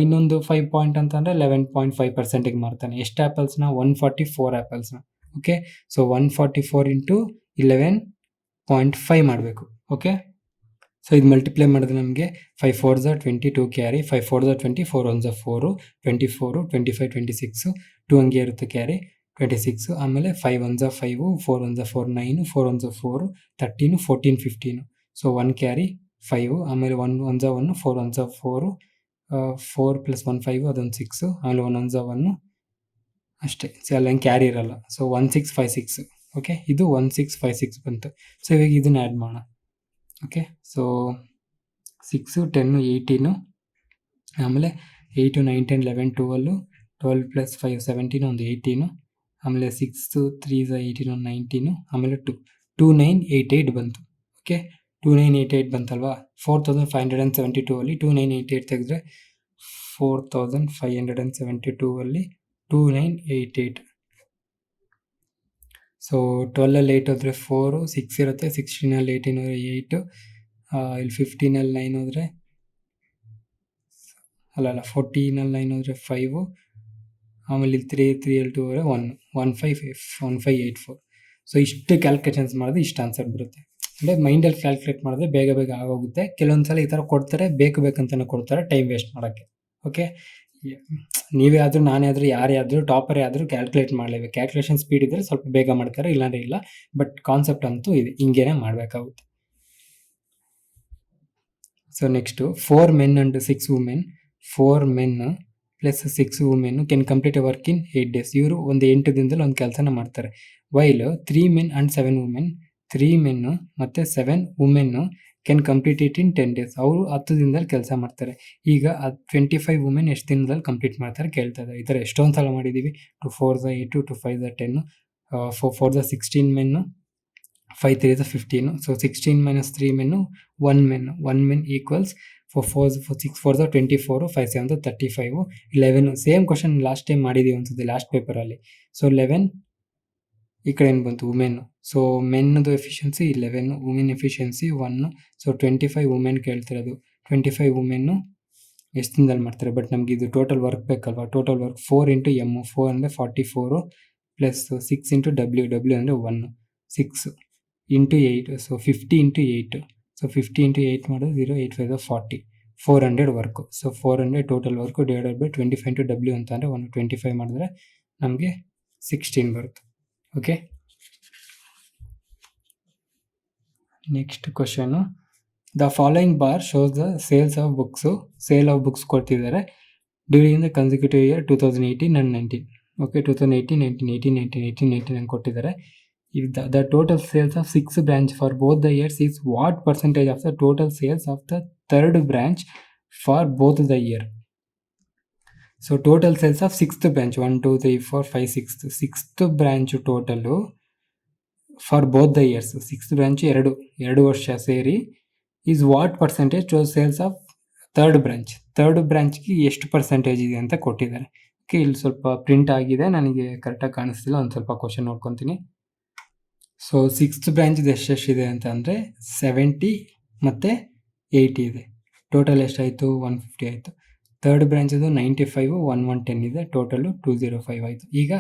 ಇನ್ನೊಂದು 5 ಪಾಯಿಂಟ್ ಅಂತಂದರೆ 11.5%ಗೆ ಮಾರ್ತಾನೆ. ಎಷ್ಟು ಆ್ಯಪಲ್ಸ್ನ? 144 ಆ್ಯಪಲ್ಸ್ನ. ಓಕೆ ಸೊ 144 ಇಂಟು 11.5 ಮಾಡಬೇಕು. ಓಕೆ ಸೊ ಇದು ಮಲ್ಟಿಪ್ಲೈ ಮಾಡಿದ್ರೆ ನಮಗೆ 5 4 ಝ 22 ಕ್ಯಾರಿ, 5 4 ಝ 20, 4 1 ಝ 4, 24 25 26, 2 ಹಂಗೆ ಇರುತ್ತೆ ಕ್ಯಾರಿ 26. ಆಮೇಲೆ 5 1 ಝ 5, 4 1 ಝ 4 9, 4 1 ಝ 4 13, 14 15. ಸೊ 1 ಕ್ಯಾರಿ 5, ಆಮೇಲೆ 1 1 ಝ 1, 4 1 ಝ 4, 4 ಪ್ಲಸ್ 1 5, ಅದೊಂದು 6, ಆಮೇಲೆ 1 1 ಝ 1 ಅಷ್ಟೇ. ಸೊ ಅಲ್ಲಿ ಹಂಗೆ ಕ್ಯಾರಿ ಇರಲ್ಲ. ಸೊ 1656. ಓಕೆ ಇದು 1656 ಬಂತು. ಸೊ ಇವಾಗ ಇದನ್ನು ಆ್ಯಡ್ ಮಾಡೋಣ. ಓಕೆ ಸೊ 6 10 18, ಆಮೇಲೆ 8 9 10 11 12, 12 ಪ್ಲಸ್ 5 17, ಒಂದು 18, ಆಮೇಲೆ 6 3 ಝ 18 19, ಆಮೇಲೆ 2988 ಬಂತು. ಓಕೆ 2988 ಬಂತಲ್ವಾ. 4572 ಅಲ್ಲಿ 2988 ತೆಗೆದ್ರೆ 4572 ಅಲ್ಲಿ 2988. ಸೊ 12ಅಲ್ಲಿ 8 ಹೋದರೆ 4, 6 ಇರುತ್ತೆ. 16ಅಲ್ಲಿ 18 ಹೋದರೆ 8, ಇಲ್ಲಿ 15ಅಲ್ಲಿ 9 ಹೋದರೆ 14ಅಲ್ಲಿ 9 ಹೋದರೆ 5, ಆಮೇಲೆ ಇಲ್ಲಿ 3ಅಲ್ಲಿ 2 ಹೋದರೆ 1584. ಸೊ ಇಷ್ಟು ಕ್ಯಾಲ್ಕುಲೇಷನ್ಸ್ ಮಾಡಿದ್ರೆ ಇಷ್ಟು ಆನ್ಸರ್ ಬರುತ್ತೆ. ಅಂದರೆ ಮೈಂಡಲ್ಲಿ ಕ್ಯಾಲ್ಕುಲೇಟ್ ಮಾಡಿದ್ರೆ ಬೇಗ ಬೇಗ ಆಗೋಗುತ್ತೆ. ಕೆಲವೊಂದು ಸಲ ಈ ಥರ ಕೊಡ್ತಾರೆ, ಬೇಕಂತಲೇ ಕೊಡ್ತಾರೆ, ಟೈಮ್ ವೇಸ್ಟ್ ಮಾಡೋಕ್ಕೆ. ಓಕೆ ನೀವೇ ಆದರೂ, ನಾನೇ ಆದರೂ, ಯಾರೇ ಆದರೂ, ಟಾಪರೇ ಆದರೂ ಕ್ಯಾಲ್ಕುಲೇಟ್ ಮಾಡಲೇಬೇಕು. ಕ್ಯಾಲ್ಕುಲೇಷನ್ ಸ್ಪೀಡ್ ಇದ್ದರೆ ಸ್ವಲ್ಪ ಬೇಗ ಮಾಡ್ತಾರೆ, ಇಲ್ಲಾಂದರೆ ಇಲ್ಲ. ಬಟ್ ಕಾನ್ಸೆಪ್ಟ್ ಅಂತೂ ಇದೆ, ಹಿಂಗೇನೆ ಮಾಡಬೇಕಾಗುತ್ತೆ. So next 4 men and 6 women, 4 men plus 6 women can complete A work in 8 days. ಇವರು ಒಂದು 8 ದಿನದಲ್ಲಿ ಒಂದು ಕೆಲಸನ ಮಾಡ್ತಾರೆ. While 3 men and 7 women, 3 men ಮತ್ತು 7 women can complete it in 10 days. ಅವರು 10 ದಿನದಲ್ಲಿ ಕೆಲಸ ಮಾಡ್ತಾರೆ. ಈಗ 25 women ಎಷ್ಟು ದಿನದಲ್ಲಿ ಕಂಪ್ಲೀಟ್ ಮಾಡ್ತಾರೆ ಕೇಳ್ತಾ ಇದ್ದಾರೆ. ಈ ಥರ ಎಷ್ಟೊಂದು ಸಲ ಮಾಡಿದ್ದೀವಿ. 2 4 ಝ 8, 2 5 ಝ 10, 4 4 ಝ 16 men, 5 3 ಝ 15. So 16 minus 3 men 1 men equals 4 6 4 ಝ 24, 5 7 ಝ 35, 11. Same question last time ಮಾಡಿದ್ದೀವಿ ಅನ್ಸುತ್ತೆ ಲಾಸ್ಟ್ ಪೇಪರಲ್ಲಿ. ಸೊ 11 ಈ ಕಡೆ ಏನು ಬಂತು? ವುಮೆನ್. ಸೊ ಮೆನ್ದು efficiency 11, women efficiency 1. So 25 women ಕೇಳ್ತಿರೋದು. 25 ವುಮೆನ್ನು ಎಷ್ಟು ದಿನದಲ್ಲಿ ಮಾಡ್ತಾರೆ? ಬಟ್ ನಮಗೆ ಇದು ಟೋಟಲ್ ವರ್ಕ್ ಬೇಕಲ್ವಾ. ಟೋಟಲ್ ವರ್ಕ್ 4 ಇಂಟು ಎಮ್, 4 ಅಂದರೆ 44, ಪ್ಲಸ್ 6 ಇಂಟು ಡಬ್ಲ್ಯೂ ಅಂದರೆ 1, 6 into 8, so 50 into 8. So 50 into 8 ಮಾಡೋದು 0, 8 5 40, 400 work. So 400 total work divided by 25 into W ಅಂತ ಅಂದರೆ 125 ಮಾಡಿದ್ರೆ ನಮಗೆ 16 ಬರುತ್ತೆ. Okay next question, the following bar shows the sale of books ಕೊಡ್ತಿದ್ದಾರೆ during the consecutive year 2018 and 19. Okay 2018 19 18 19 18 19 ಹಂಗೆ ಕೊಟ್ಟಿದ್ದಾರೆ. If the total sales of 6th branch for both the years is what percentage of the total sales of the third branch for both the year? So total sales of 6th branch 1 2 3 4 5 6th branch total for both the years, 6th branch 2 ವರ್ಷ ಸೇರಿ is what percentage to sales of third branchಗೆ ಎಷ್ಟು percentage ಇದೆ ಅಂತ ಕೊಟ್ಟಿದ್ದಾರೆ. Okay ಇಲ್ಲಿ ಸ್ವಲ್ಪ print ಆಗಿದೆ, ನನಗೆ ಕರೆಕ್ಟಾಗಿ ಕಾಣಿಸ್ತಿಲ್ಲ, ಒಂದು ಸ್ವಲ್ಪ ಕ್ವಶನ್ ನೋಡ್ಕೊತೀನಿ. ಸೊ 6th ಬ್ರಾಂಚ್ದು ಎಷ್ಟೆಷ್ಟಿದೆ ಅಂತ ಅಂದರೆ 70 ಮತ್ತು 80 ಇದೆ. ಟೋಟಲ್ ಎಷ್ಟಾಯಿತು? 150 ಆಯಿತು. ಥರ್ಡ್ ಬ್ರಾಂಚದು 95 110 ಇದೆ. ಟೋಟಲು 205 ಆಯಿತು. ಈಗ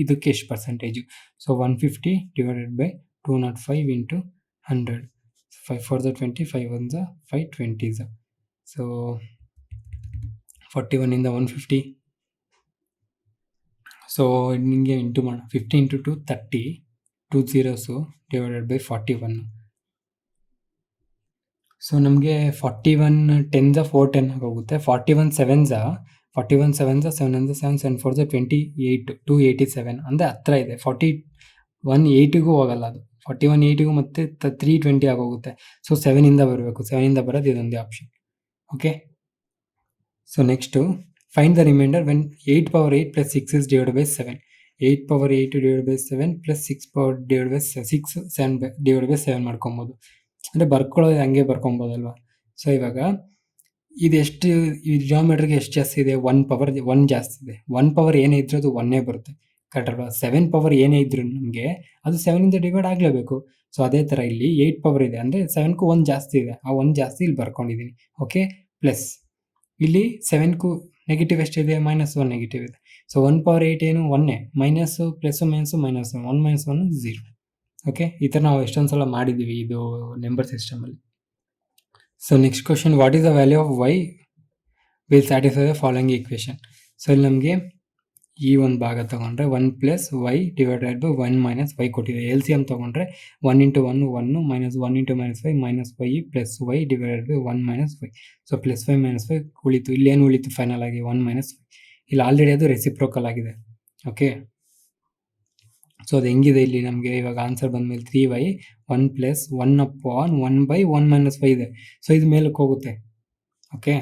ಇದಕ್ಕೆ ಎಷ್ಟು percentage? So 150 divided by 205 into 100, 5 4 ಝ 20, 5 1 ಝ 5 20 ಝ. ಸೊ 41 ಇಂದ 150 ಸೊ ನಿಮಗೆ ಇಂಟು ಮಾಡೋಣ. 50 into 2 30, 2 zeros divided by 41. So ನಮಗೆ 41 10s 410 ಆಗೋಗುತ್ತೆ. 41 7s 7 7 7 7 4 28 287 ಅಂದರೆ ಹತ್ರ ಇದೆ. 41 8ಗೂ ಹೋಗಲ್ಲ ಅದು. 41 8ಗೂ ಮತ್ತೆ 320 ಆಗೋಗುತ್ತೆ. ಸೊ 7ಇಂದ ಬರಬೇಕು. 7ಇಂದ ಬರೋದು ಇದೊಂದೇ option. Okay. So next find the reminder when 8 power 8 plus 6 is divided by 7. 8 power 8 divided by 7 plus 6 power divided by 6 7 divided by 7 ಮಾಡ್ಕೊಬೋದು. ಅಂದರೆ ಬರ್ಕೊಳ್ಳೋದು ಹಂಗೆ ಬರ್ಕೊಬೋದಲ್ವ. ಸೊ ಇವಾಗ ಇದೆಷ್ಟು, ಈ ಜಿಯೋಮೆಟ್ರಿಗೆ ಎಷ್ಟು ಜಾಸ್ತಿ ಇದೆ? 1 power 1 ಜಾಸ್ತಿ ಇದೆ. 1 power ಏನೇ ಇದ್ರೂ ಅದು 1 ಬರುತ್ತೆ, ಕರೆಕ್ಟ್ ಅಲ್ವಾ? 7 power ಏನೇ ಇದ್ರು ನಮಗೆ ಅದು 7ಇಂದ ಡಿವೈಡ್ ಆಗಲೇಬೇಕು. ಸೊ ಅದೇ ಥರ ಇಲ್ಲಿ 8 power ಇದೆ ಅಂದರೆ 7ಕ್ಕೂ 1 ಜಾಸ್ತಿ ಇದೆ. ಆ 1 ಜಾಸ್ತಿ ಇಲ್ಲಿ ಬರ್ಕೊಂಡಿದ್ದೀನಿ. ಓಕೆ. ಪ್ಲಸ್ ಇಲ್ಲಿ 7ಕ್ಕೂ ನೆಗೆಟಿವ್ ಎಷ್ಟಿದೆ? -1 ನೆಗೆಟಿವ್ ಇದೆ. ಸೊ 1 power 8 ಏನು? 1 ಮೈನಸ್ಸು ಪ್ಲಸ್ಸು ಮೈನಸ್ಸು -1 1 -1 0. ಓಕೆ. ಈ ಥರ ನಾವು ಎಷ್ಟೊಂದು ಸಲ ಮಾಡಿದ್ದೀವಿ ಇದು ನಂಬರ್ ಸಿಸ್ಟಮಲ್ಲಿ. So next question, what is the value of y will satisfy the following equation. So ಇಲ್ಲಿ ನಮಗೆ ಈ ಒಂದು ಭಾಗ ತೊಗೊಂಡ್ರೆ 1 + y ಡಿವೈಡೆಡ್ ಬೈ 1 - y ಕೊಟ್ಟಿದೆ. LCM ತೊಗೊಂಡ್ರೆ 1 × 1 1 -1 × -y -y + y divided by 1 - y. So +y - y ಉಳಿತು. ಇಲ್ಲಿ ಏನು ಉಳಿತು ಫೈನಲ್ ಆಗಿ? 1 - y. ಇಲ್ಲಿ ಆಲ್ರೆಡಿ ಅದು ರೆಸಿಪ್ರೋಕಲ್ ಆಗಿದೆ. ಓಕೆ. ಸೊ ಅದು ಹೆಂಗಿದೆ ಇಲ್ಲಿ ನಮಗೆ ಇವಾಗ ಆನ್ಸರ್ ಬಂದಮೇಲೆ 3y 1 + 1/1 - y ಇದೆ. ಸೊ ಇದು ಮೇಲಕ್ಕೆ ಹೋಗುತ್ತೆ. ಓಕೆ.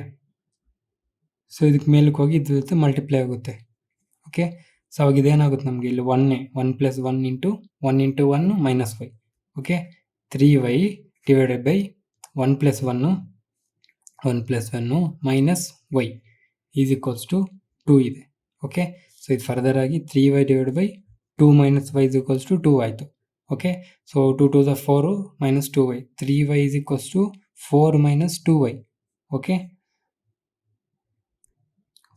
ಸೊ ಇದಕ್ಕೆ ಮೇಲಕ್ಕೆ ಹೋಗಿ ಇದು ಜೊತೆ ಮಲ್ಟಿಪ್ಲೈ ಆಗುತ್ತೆ. ಓಕೆ. ಸೊ ಅವಾಗ ಇದೇನಾಗುತ್ತೆ ನಮಗೆ ಇಲ್ಲಿ 1 + 1 × 1 × 1 - y. Okay. 3y divided by 1 + 1 - y is equals to 2 ಇದೆ. ಓಕೆ. ಸೊ ಇದು ಫರ್ದರ್ ಆಗಿ 3y divided by 2 - y is equals to 2 ಆಯಿತು. Okay. So 2 2s are 4 - 2y. 3y is equals to 4 - 2y. Okay.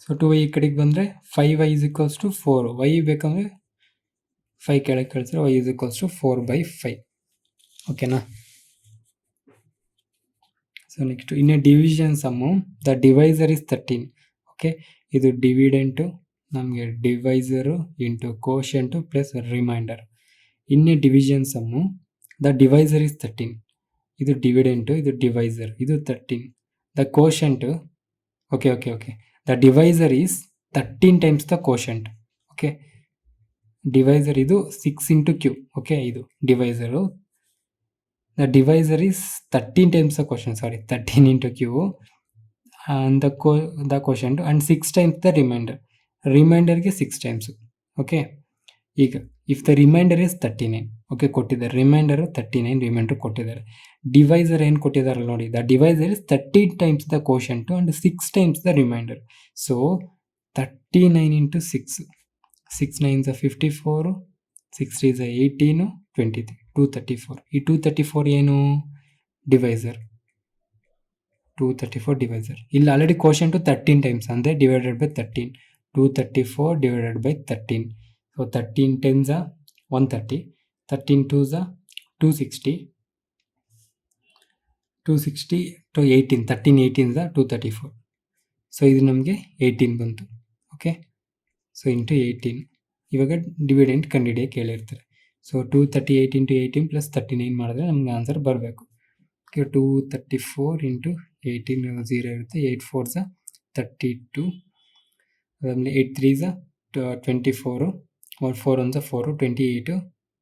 So 2y ಈ ಕಡೆಗೆ ಬಂದರೆ 5y is equals to 4. y ಬೇಕಂದರೆ 5 ಕೆಳಗೆ ಕಳಿಸಿದ್ರೆ y is equals to 4/5. ಓಕೆನಾ. So next in a division sum the divisor is 13. Okay. ಇದು dividend ನಮಗೆ divisor into quotient plus remainder. In a division sum the divisor is 13. ಇದು dividend, ಇದು divisor, ಇದು 13. The quotient okay. The divisor is 13 times the quotient. Okay. Divisor ಇದು 6 × q. Okay. ಇದು divisor. The divisor is 13 times the quotient, 13 × q and the quotient and 6 times the remainder. ರಿಮೈಂಡರ್ಗೆ 6 times. Okay. ಈಗ if the remainder is 39. Okay. ಕೊಟ್ಟಿದ್ದಾರೆ remainder 39, remainder ಕೊಟ್ಟಿದ್ದಾರೆ. Divisor ಏನು ಕೊಟ್ಟಿದ್ದಾರಲ್ಲ ನೋಡಿ, the divisor is 13 times the quotient and 6 times the remainder. So 39 × 6, 6 9s are 54, 6 3s are 18, 23, 234. ಈ 234 ಏನು? Divisor. 234 divisor. ಇಲ್ಲಿ ಆಲ್ರೆಡಿ ಕೋಶಂಟು 13 times ಅಂದರೆ divided by 13. 234 divided by 13. So 13 10s are 130, 13 2s are 260, 260 to 18, 13 18s are 234. So ಇದು ನಮಗೆ 18 ಬಂತು. Okay. So into 18. ಇವಾಗ dividend ಕಂಡುಹಿಡಿಯೋಕೆ ಹೇಳಿರ್ತಾರೆ. So 238 × 18 + 39 ಮಾಡಿದ್ರೆ ನಮ್ಗೆ ಆನ್ಸರ್ ಬರಬೇಕು. ಓಕೆ. 234 × 18 0 ಇರುತ್ತೆ. 8 4s are 32, ಆಮೇಲೆ 8 3s are 24, 4 1s are 4, 28,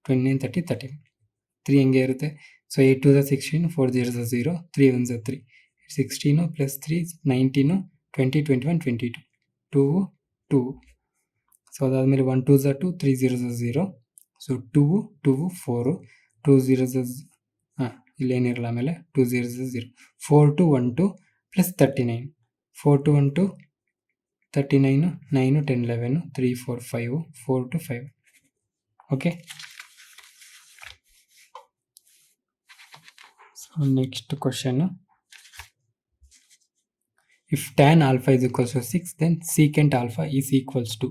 29 30 30. 3 ಹೆಂಗೆ ಇರುತ್ತೆ. So 8 2s are 16, 4 0s are 0, 3 1s are 3, 16 + 3 19, 20 21 22, 2 2. So ಅದಾದಮೇಲೆ 1 2s are 2, 3 0s are 0. So 2 2 4, 2 0s are ಇಲ್ಲೇನಿರಲ್ಲ, ಆಮೇಲೆ 2 0s are 0. 4 2 1 2 + 39, 4 2 1 2 39, 9 10 11, 3 4 5, 4 2 5. Okay. So next question, if tan alpha is equals to 6 then secant alpha is equals to.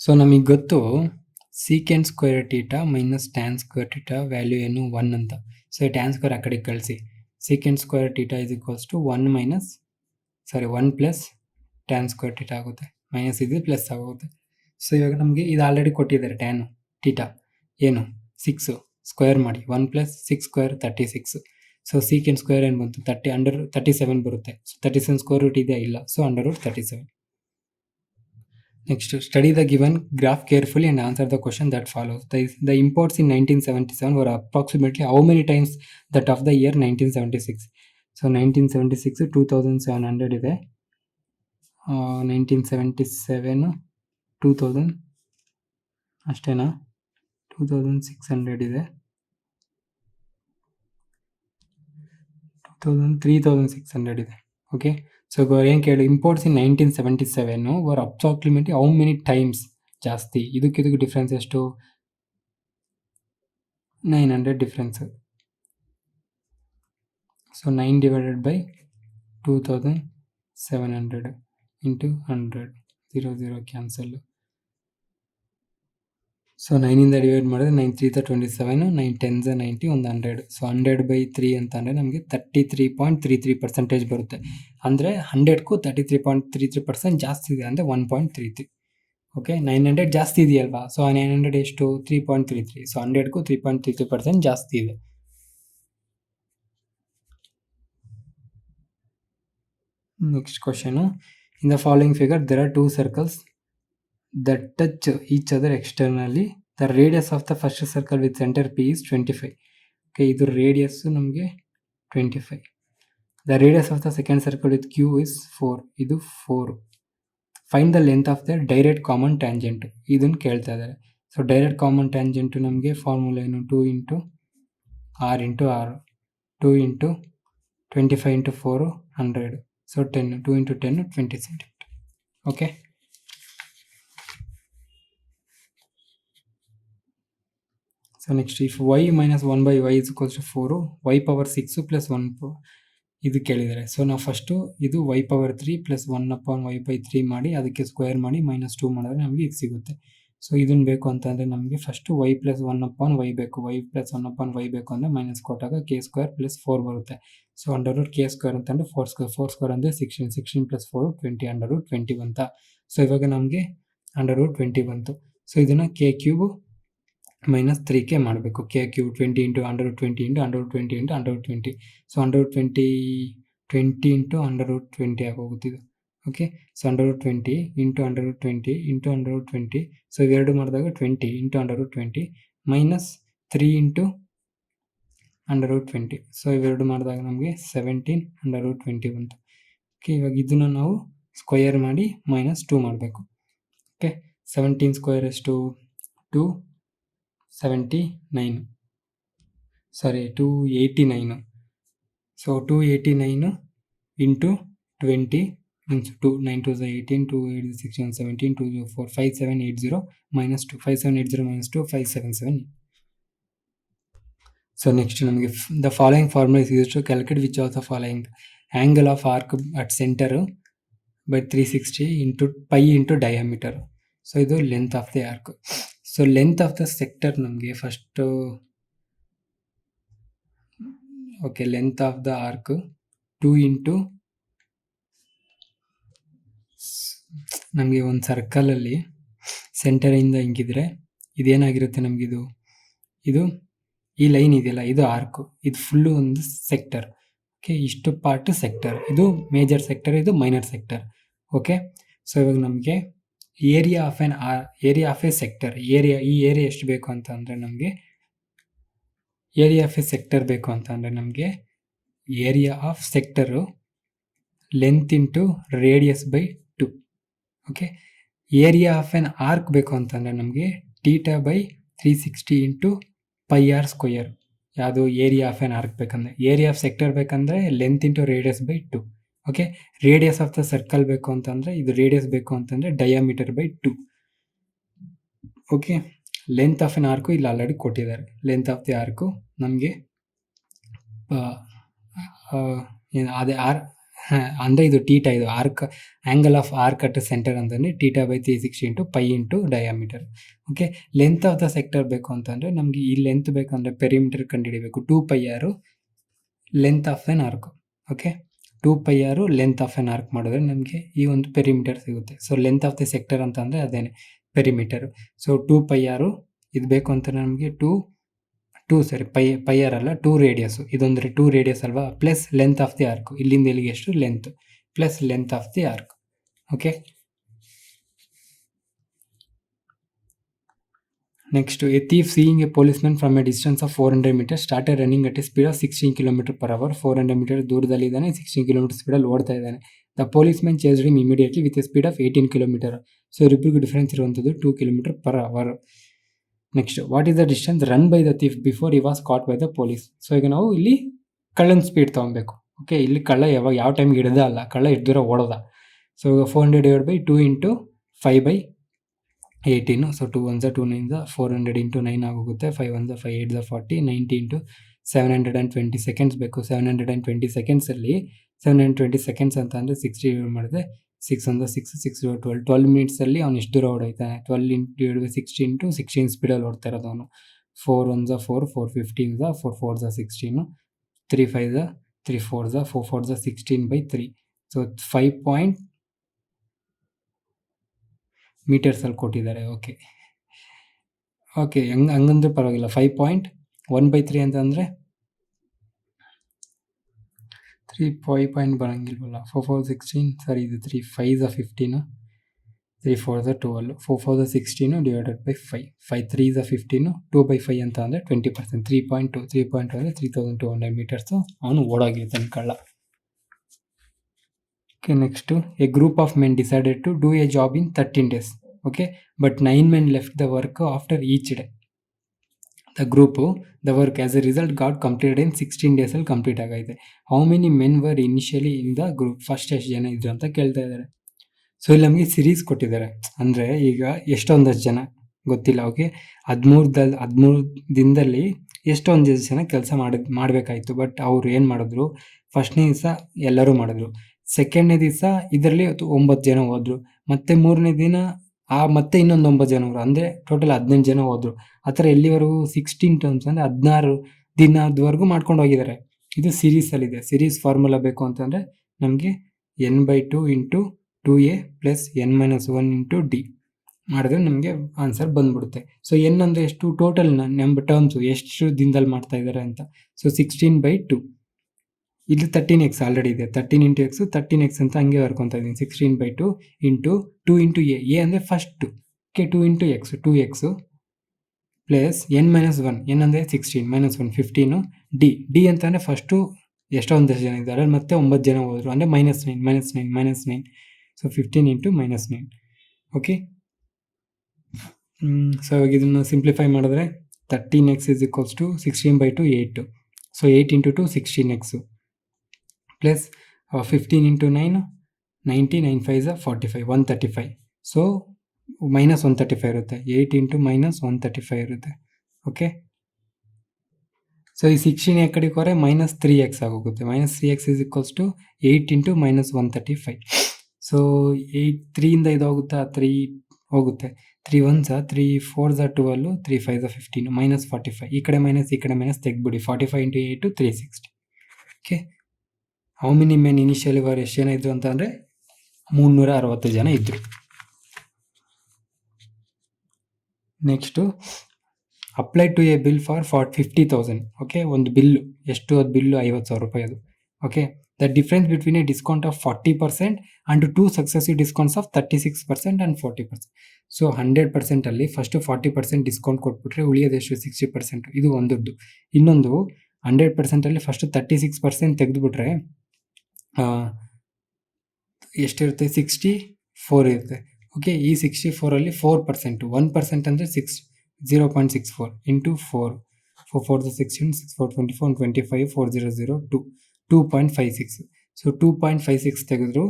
So ನಮಗೆ ಗೊತ್ತು secant square theta minus tan square theta value ಏನು? 1 ಅಂತ. So tan square ಆ ಕಡೆ ಕಳಿಸಿ. secant square theta is equals to 1 + tan square theta ಆಗುತ್ತೆ. Minus ಇದು plus ಆಗುತ್ತೆ. ಸೊ ಇವಾಗ ನಮಗೆ ಇದು ಆಲ್ರೆಡಿ ಕೊಟ್ಟಿದ್ದಾರೆ ಟ್ಯಾನ್ ಥೀಟಾ ಏನು 6 ಸ್ಕ್ವೇರ್ ಮಾಡಿ 1 plus 6 square 36. So secant square ಏನು ಬಂತು 30 ಅಂಡರ್ 37 ಬರುತ್ತೆ. ಸೊ 37 ಸ್ಕ್ವೇರ್ ರೂಟ್ ಇದೆಯಾ ಇಲ್ಲ, so under root 37. Next, study the given graph carefully and answer the question that follows. The imports in 1977 were approximately how many times that of the year 1976. So 1976 2700 ಇದೆ, 1977 2000 ಅಷ್ಟೇನಾ, 2600 ಇದೆ, 3600 ಇದೆ. Okay, so ಏನು ಕೇಳಿ, imports in 1977 were approximately how many times ಜಾಸ್ತಿ. ಇದಕ್ಕೆ difference ಎಷ್ಟು, 900 difference. So 9 divided by 2700 into 100, 0 cancel. So 9ಇಂದ ಡಿವೈಡ್ ಮಾಡಿದ್ರೆ 9 3 27, 9 10 90, ಒಂದು 100. ಸೊ 100/3 ಅಂತ ಅಂದರೆ ನಮಗೆ 33.33% ಬರುತ್ತೆ. ಅಂದರೆ 100ಕ್ಕೂ 33.33% ಜಾಸ್ತಿ ಇದೆ, ಅಂದರೆ 1.33. ಓಕೆ, 900 ಜಾಸ್ತಿ ಇದೆಯಲ್ವಾ, ಸೊ 900 ಎಷ್ಟು, 3.33. ಸೊ 100ಕ್ಕೂ 3.33% ಜಾಸ್ತಿ ಇದೆ. Next question, in the following figure there are 2 circles that touch each other externally. The radius of the first circle with center P is 25. Okay, ಇದು ರೇಡಿಯಸ್ ನಮಗೆ 25. The radius of the second circle with Q is 4. ಇದು 4. Find the length of the direct common tangent. ಇದನ್ನು ಕೇಳ್ತಾ ಇದ್ದಾರೆ. So direct common tangent ನಮಗೆ formula ಏನು, 2 into R into R, 2 into 25 into 4 100. So 10, 2 into 10 20 centimetre. Okay, so next, if y minus 1/y is equals to 4, y power 6 plus 1 ಇದು ಕೇಳಿದ್ದಾರೆ. So ನಾವು first ಇದು y power 3 plus 1/y/3 ಮಾಡಿ ಅದಕ್ಕೆ square ಮಾಡಿ -2 ಮಾಡಿದ್ರೆ ನಮಗೆ ಇದು ಸಿಗುತ್ತೆ. ಸೊ ಇದನ್ನು ಬೇಕು ಅಂತಂದರೆ ನಮಗೆ ಫಸ್ಟು y plus 1/y ಬೇಕು. y plus 1/y ಬೇಕು ಅಂದರೆ ಮೈನಸ್ ಕೊಟ್ಟಾಗ k² plus 4 ಬರುತ್ತೆ. ಸೊ ಅಂಡರ್ ರೂಟ್ k² ಅಂತಂದರೆ 4² ಅಂದರೆ 16 plus 4 20, ಅಂಡರ್ ರೂಟ್ 20 ಬಂತ. ಸೊ ಇವಾಗ ನಮಗೆ ಅಂಡರ್ ರೂಟ್ 20 ಬಂತು. ಸೊ ಇದನ್ನು k³ -3k ಮಾಡಬೇಕು. k³ 20 into under root 20 into under root 20 into under root 20. So under root 20 into under root 20 ಆಗೋಗುತ್ತಿದೆ. Okay, so under root 20 into under root 20 into under root 20. So ಇವೆರಡು ಮಾಡಿದಾಗ 20 into under root 20 -3 into under root 20. So ಇವೆರಡು ಮಾಡಿದಾಗ ನಮಗೆ 17 under root 20 ಬಂತು. Okay, ಇವಾಗ ಇದನ್ನು ನಾವು ಸ್ಕ್ವಯರ್ ಮಾಡಿ -2 ಮಾಡಬೇಕು. ಓಕೆ, 17 ಸ್ಕ್ವೇರ್ ಎಷ್ಟು, 279. So 289 into 20 means 2, 9 2 18, 2 8 16 17, 2 4 5780 -2, 5780 -2 577. So next ನಮಗೆ the following formula is used to calculate which of the following. Angle of arc at centre by 360 into pi into diameter. So ಇದು length of the arc. So length of the sector ನಮಗೆ first, okay, length of the arc 2 into ನಮಗೆ ಒಂದು ಸರ್ಕಲಲ್ಲಿ ಸೆಂಟರಿಂದ ಹಿಂಗಿದ್ರೆ ಇದೇನಾಗಿರುತ್ತೆ ನಮಗಿದು, ಇದು ಈ line ಇದೆಯಲ್ಲ ಇದು arc, ಇದು full ಒಂದು ಸೆಕ್ಟರ್. ಓಕೆ, ಇಷ್ಟು ಪಾರ್ಟ್ ಸೆಕ್ಟರ್, ಇದು ಮೇಜರ್ ಸೆಕ್ಟರ್, ಇದು ಮೈನರ್ ಸೆಕ್ಟರ್. ಓಕೆ, ಸೊ ಇವಾಗ ನಮಗೆ ಏರಿಯಾ ಆಫ್ ಎ ಸೆಕ್ಟರ್, ಈ ಏರಿಯಾ ಎಷ್ಟು ಬೇಕು ಅಂತ ಅಂದರೆ ನಮಗೆ ಏರಿಯಾ ಆಫ್ ಎ ಸೆಕ್ಟರ್ ಬೇಕು ಅಂತ ಅಂದರೆ ನಮಗೆ area of sector length into radius by 2. Okay, area of an arc ಬೇಕು ಅಂತಂದರೆ ನಮಗೆ θ/360 ಇಂಟು πr ಸ್ಕ್ವಯರ್. ಯಾವುದು ಏರಿಯಾ ಆಫ್ ಎನ್ ಆರ್ಕ್ ಬೇಕಂದರೆ, ಏರಿಯಾ ಆಫ್ ಸೆಕ್ಟರ್ ಬೇಕಂದರೆ length into radius by 2. Okay, radius of the circle ಬೇಕು ಅಂತಂದರೆ, ಇದು radius ಬೇಕು ಅಂತಂದರೆ diameter by 2. Okay, length of N arc ಇಲ್ಲಿ ಆಲ್ರೆಡಿ ಕೊಟ್ಟಿದ್ದಾರೆ. ಲೆಂತ್ ಆಫ್ ದಿ ಆರ್ಕು ನಮಗೆ ಅದೇ ಅಂದರೆ ಇದು θ, ಇದು arc, angle of arc at centre ಅಂತಂದರೆ θ/360 into pi into diameter. Okay, length of the sector ಬೇಕು ಅಂತಂದರೆ ನಮಗೆ ಈ ಲೆಂತ್ ಬೇಕಂದರೆ ಪೆರಿಮೀಟರ್ ಕಂಡುಹಿಡಿಬೇಕು. 2πr length of an arc. Okay, 2πr length of an arc ಮಾಡಿದ್ರೆ ನಮಗೆ ಈ ಒಂದು ಪೆರಿಮೀಟರ್ ಸಿಗುತ್ತೆ. So length of the sector ಅಂತಂದರೆ ಅದೇನೆ ಪೆರಿಮೀಟರ್. ಸೊ 2πr ಇದು ಬೇಕು ಅಂತ ನಮಗೆ ಪೈಆರ್ ಅಲ್ಲ 2 ರೇಡಿಯಸ್, ಇದೊಂದ್ರೆ 2 ರೇಡಿಯಸ್ ಅಲ್ವಾ, plus length of the arc, ಇಲ್ಲಿಂದ ಇಲ್ಲಿಗೆ ಎಷ್ಟು length plus length of the arc. Okay, next A thief seeing A ಪೊಲೀಸ್ಮನ್ from A distance of 400 meters started running at a speed of 16 km/h. 400 meters ದೂರದಲ್ಲಿ ಇದ್ದಾನೆ, 16 km ಸ್ಪೀಡಲ್ಲಿ ಓಡ್ತಾ ಇದ್ದಾನೆ. The ಪೊಲೀಸ್ಮನ್ chased him immediately with A speed of 18 km. So ಇಬ್ಬರಿಗೂ difference ಇರುವಂಥದ್ದು 2 km/h. Next, what is the distance run by the thief before he was cot by the police. So ಈಗ ನಾವು ಇಲ್ಲಿ ಕಳ್ಳನ ಸ್ಪೀಡ್ ತೊಗೊಬೇಕು. Okay, ಇಲ್ಲಿ ಕಳ್ಳ ಯಾವ ಟೈಮ್ಗೆ ಹಿಡ್ದ ಅಲ್ಲ, ಕಳ್ಳ ಎಷ್ಟು ದೂರ ಓಡೋದ. ಸೊ 400 / 2 × 5/18. ಸೊ 2 1s 2 9s 400 × 9 ಆಗೋಗುತ್ತೆ. 5 1s 5 8s 40, 90 × 720 ಸೆಕೆಂಡ್ಸ್ ಬೇಕು. 720 ಸೆಕೆಂಡ್ಸಲ್ಲಿ 720 ಸೆಕೆಂಡ್ಸ್ ಅಂತ ಅಂದರೆ 60 ಮಾಡಿದೆ. 6 1s 6 6 12 12 ಮಿನಿಟ್ಸಲ್ಲಿ ಅವ್ನು ಎಷ್ಟು ದೂರ ಓಡೋಯ್ತಾನೆ. 12 × 16 × 16 ಸ್ಪೀಡಲ್ಲಿ ಓಡ್ತಾ ಇರೋದು ಅವನು. 4 1s 4 4 15s 4 4s 16 3 5s 3 4s 4 4s 16/3. So 5 ಮೀಟರ್ಸಲ್ಲಿ ಕೊಟ್ಟಿದ್ದಾರೆ. ಓಕೆ ಹಂಗಂದ್ರೆ ಪರವಾಗಿಲ್ಲ. 5.1/3 ಅಂತಂದರೆ 3 ಬರೋಂಗಿಲ್ವಲ್ಲ. 4 4 16 ಸರಿ, ಇದು 3 5s 15 3 4s 12 4 4s 16 / 5 5 3s 15 2/5 ಅಂತ ಅಂದರೆ 20%. 3.2 ಅಂದರೆ 3200 ಮೀಟರ್ಸು ಅವನು ಓಡಾಗಿರ್ತಾನೆ ಕಳ್ಳ. Okay, next, a group of men decided to do a job in 13 days. Okay, but 9 men left the work after each day. The work as a result got completed in 16 days ಅಲ್ಲಿ complete ಆಗೈತೆ. How many men var initially in the group, first ಎಷ್ಟು ಜನ ಇದ್ರು ಅಂತ ಕೇಳ್ತಾ ಇದ್ದಾರೆ. So ಇಲ್ಲಿ ನಮಗೆ ಸಿರೀಸ್ ಕೊಟ್ಟಿದ್ದಾರೆ, ಅಂದರೆ ಈಗ ಎಷ್ಟೊಂದಷ್ಟು ಜನ ಗೊತ್ತಿಲ್ಲ. ಓಕೆ, 13 ದಿನದಲ್ಲಿ ಎಷ್ಟೊಂದಷ್ಟು ಜನ ಕೆಲಸ ಮಾಡಬೇಕಾಯ್ತು. ಬಟ್ ಅವ್ರು ಏನು ಮಾಡಿದ್ರು, ಫಸ್ಟ್ನೇ ದಿವಸ ಎಲ್ಲರೂ ಮಾಡಿದ್ರು, ಸೆಕೆಂಡ್ನೇ ದಿವಸ ಇದರಲ್ಲಿ 9 ಜನ ಹೋದ್ರು, ಮತ್ತೆ 3ನೇ ದಿನ ಮತ್ತೆ ಇನ್ನೊಂದು 9 ಜನ ಹೋದ್ರು, ಅಂದರೆ ಟೋಟಲ್ 18 ಜನ ಹೋದ್ರು. ಆ ಥರ ಎಲ್ಲಿವರೆಗೂ 16 ಟರ್ಮ್ಸ್ ಅಂದರೆ 16 ದಿನದವರೆಗೂ ಮಾಡ್ಕೊಂಡು ಹೋಗಿದ್ದಾರೆ. ಇದು ಸಿರೀಸಲ್ಲಿದೆ. ಸಿರೀಸ್ ಫಾರ್ಮುಲಾ ಬೇಕು ಅಂತಂದರೆ ನಮಗೆ n/2 × 2a + n - 1 × d ಮಾಡಿದ್ರೆ ನಮಗೆ ಆನ್ಸರ್ ಬಂದ್ಬಿಡುತ್ತೆ. ಸೊ n ಅಂದರೆ ಎಷ್ಟು, ಟೋಟಲ್ ನಮ್ಮ ಟರ್ಮ್ಸು ಎಷ್ಟು ದಿನದಲ್ಲಿ ಮಾಡ್ತಾ ಇದ್ದಾರೆ ಅಂತ. ಸೊ 16/2. ಇಲ್ಲಿ 13x ಆಲ್ರೆಡಿ ಇದೆ, 13 × x 13x ಅಂತ ಹಂಗೆ ಬರ್ಕೊತಾ ಇದ್ದೀನಿ. 16/2 × 2 × a ಅಂದರೆ first. Okay, 2 × x 2x plus n - 1 n ಅಂದರೆ 16 - 1 15 d ಅಂತಂದರೆ ಫಸ್ಟು ಎಷ್ಟೊಂದಷ್ಟು ಜನ ಇದ್ದಾರೆ, ಮತ್ತೆ 9 ಜನ ಹೋದರು, ಅಂದರೆ -9 ಸೊ 15 × -9. ಓಕೆ, ಸೊ ಇವಾಗ ಇದನ್ನು ಸಿಂಪ್ಲಿಫೈ ಮಾಡಿದ್ರೆ 13x = 16/2 8. So 8 × 2 16x plus 15 × 9 90 9 5s 45 135. So -135 ಇರುತ್ತೆ. 8 × -135 ಇರುತ್ತೆ. ಓಕೆ, ಸೊ ಈ 16 ಕಡೆಗೆ ಹೋದರೆ -3x ಆಗೋಗುತ್ತೆ. -3x = 8 × -135. ಸೊ 3 ಇಂದ ಇದು ಹೋಗುತ್ತಾ, 3 ಹೋಗುತ್ತೆ. 3 1s 3 4s 12 3 5s 15 -45. ಈ ಕಡೆ ಮೈನಸ್ ತೆಗೆದ್ಬಿಡಿ. 45 × 8 360. Okay, how many men initially were ಎಷ್ಟು ಜನ ಇದ್ರು ಅಂತ ಅಂದರೆ 360 ಜನ ಇದ್ರು. Next, apply to a bill for 50,000. Okay, ಒಂದು ಬಿಲ್ಲು ಎಷ್ಟು, ಅದು ಬಿಲ್ಲು 50,000 ರೂಪಾಯಿ ಅದು. Okay, the difference between a discount of 40% and 2 successive discounts of 36% and 40%. So 100%ಅಲ್ಲಿ ಫಸ್ಟು 40% ಡಿಸ್ಕೌಂಟ್ ಕೊಟ್ಬಿಟ್ರೆ ಉಳಿಯೋದೆಷ್ಟು 60%. ಇದು ಒಂದದ್ದು. ಇನ್ನೊಂದು 100%ಅಲ್ಲಿ ಫಸ್ಟು 36% ತೆಗೆದುಬಿಟ್ರೆ ಎಷ್ಟಿರುತ್ತೆ, 64 ಇರುತ್ತೆ. ಓಕೆ, ಈ 64ಅಲ್ಲಿ 4% 1% ಅಂದರೆ 0.64 × 4 4 4 16 6 4 24 25 4 0 0 2 2.56. ಸೊ 2.56 ತೆಗೆದ್ರು,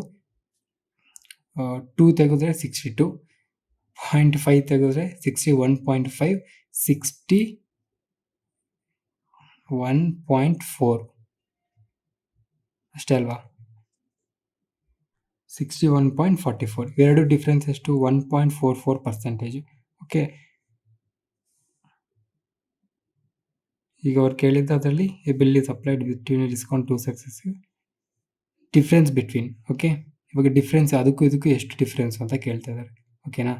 2 ತೆಗೆದ್ರೆ 62, 0.5 ತೆಗೆದ್ರೆ 61.5 61.4 ಅಷ್ಟೇ ಅಲ್ವಾ. 61.44. ಎರಡು ಡಿಫ್ರೆನ್ಸ್ ಎಷ್ಟು, 1.44%. ಓಕೆ, ಈಗ ಅವ್ರು ಕೇಳಿದ್ದು ಅದರಲ್ಲಿ A bill is applied between discount 2 successive difference between. Okay, ಇವಾಗ ಡಿಫ್ರೆನ್ಸ್ ಅದಕ್ಕೂ ಇದಕ್ಕೂ ಎಷ್ಟು ಡಿಫ್ರೆನ್ಸ್ ಅಂತ ಕೇಳ್ತಾ ಇದ್ದಾರೆ. ಓಕೆನಾ.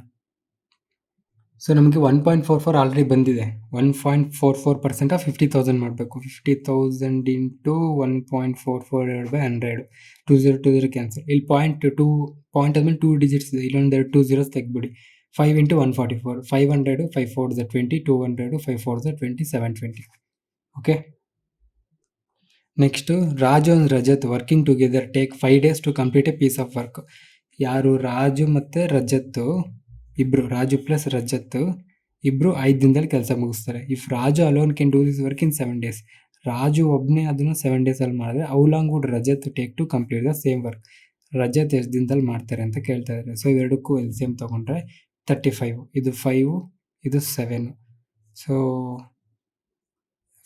ಸೊ ನಮಗೆ 1.44 ಆಲ್ರೆಡಿ ಬಂದಿದೆ. 1.44% ಆಫ್ 50,000 ಮಾಡಬೇಕು. 50,000 ಇಂಟು 1.44 ಡಿವೈಡ್ ಬೈ 100. 20 ಕ್ಯಾನ್ಸಲ್. ಇಲ್ಲಿ ಪಾಯಿಂಟ್ ಆದ್ಮೇಲೆ 2 ಡಿಜಿಟ್ಸ್ ಇದೆ. ಇಲ್ಲೊಂದೆರಡು 2 zeros ತೆಗ್ಬಿಡಿ. 5 into 144. 500, 5 4s 20, 200, 5 4s 20, 720. Okay. Next, Raju and Rajat working together take 5 days to complete a piece of work. ಯಾರು? ರಾಜು ಮತ್ತು ರಜತ್ ಇಬ್ರು, ರಾಜು ಪ್ಲಸ್ ರಜತ್ ಇಬ್ರು 5 ದಿನದಲ್ಲಿ ಕೆಲಸ ಮುಗಿಸ್ತಾರೆ. If Raju alone can do this work in 7 days. Raju ಒಬ್ಬನೇ ಅದನ್ನು 7 days ಅಲ್ಲಿ ಮಾಡಿದ್ರೆ how long would Rajat take to complete the same work. Rajat ಎಷ್ಟು ದಿನದಲ್ಲಿ ಮಾಡ್ತಾರೆ ಅಂತ ಕೇಳ್ತಾ ಇದ್ದಾರೆ. ಸೊ ಇವೆರಡಕ್ಕೂ ಎಲ್ಸಿಎಂ ತಗೊಂಡ್ರೆ 35. ಇದು 5, ಇದು 7. ಸೊ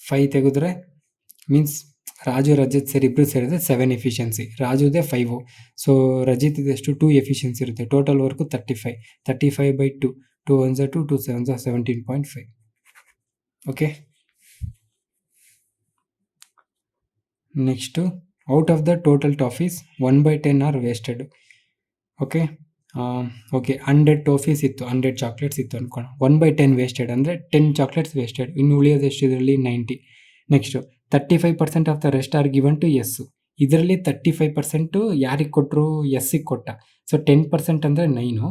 5 ತೆಗೆದ್ರೆ ಮೀನ್ಸ್ ರಾಜು ರಜತ್ ಇಬ್ರು ಸೇರಿದ್ರೆ 7 ಎಫಿಷಿಯನ್ಸಿ. ರಾಜುದೇ 5. ಸೊ ರಜಿತ್ ಇದೆಷ್ಟು 2 ಎಫಿಷಿಯನ್ಸಿ ಇರುತ್ತೆ. Total work 35. 35 by 2. 2 1s 2, 2 7s 17.5. Okay. Next, out of the total toffees 1/10 are wasted. Okay. Okay, 100 toffees ಇತ್ತು, 100 ಚಾಕ್ಲೇಟ್ಸ್ ಇತ್ತು ಅನ್ಕೋಣ. 1/10 ವೇಸ್ಟೆಡ್ ಅಂದರೆ 10 ಚಾಕ್ಲೇಟ್ಸ್ ವೇಸ್ಟೆಡ್. ಇನ್ನು ಉಳಿಯೋದು ಎಷ್ಟು ಇದರಲ್ಲಿ? 90. Next, 35% of the rest are given to S. ಇದರಲ್ಲಿ 35% ಯಾರಿಗೆ ಕೊಟ್ಟರು? ಎಸ್ಸಿಗೆ ಕೊಟ್ಟ. ಸೊ 10% ಅಂದರೆ 9,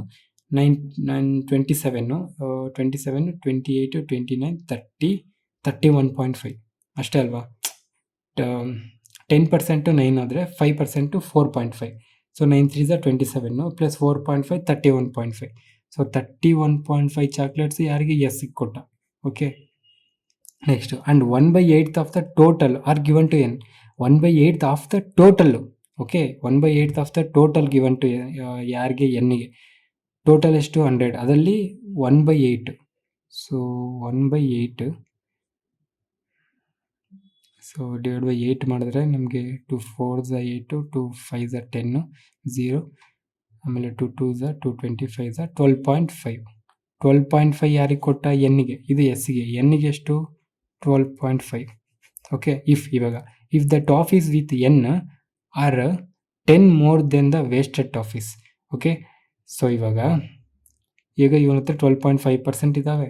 27, 28, 29, 30, 31.5 ಅಷ್ಟೇ ಅಲ್ವಾ? 10% 9 ಆದರೆ 5% 4.5. So 9 3s 27 plus 4.5 31.5. So 31.5 chocolates ಯಾರಿಗೆ? ಎಸ್ಸಿಗೆ ಕೊಟ್ಟ. Okay. Next, and 1/8 of the total are given to N. 1/8 of the total. Okay, 1/8 of the total given to ಯಾರಿಗೆ? ಎನ್ನಿಗೆ. ಟೋಟಲ್ ಎಷ್ಟು? 100. ಅದರಲ್ಲಿ 1/8. ಸೊ 1/8. ಸೊ ಡಿವೈಡ್ ಬೈ 8 ಮಾಡಿದ್ರೆ ನಮಗೆ 2 4s 8, 2 5s 10, 0, ಆಮೇಲೆ 2 2s 2 25s 12.5. 12.5 ಯಾರಿಗೆ ಕೊಟ್ಟ? ಎನ್ನಿಗೆ. ಇದು ಎಸ್ಸಿಗೆ. ಎನ್ನಿಗೆ ಎಷ್ಟು? 12.5. Okay. If the toffees with N are 10 more then the wasted toffees. Okay. So ಈಗ ಇವನ ಹತ್ರ 12.5% ಇದ್ದಾವೆ.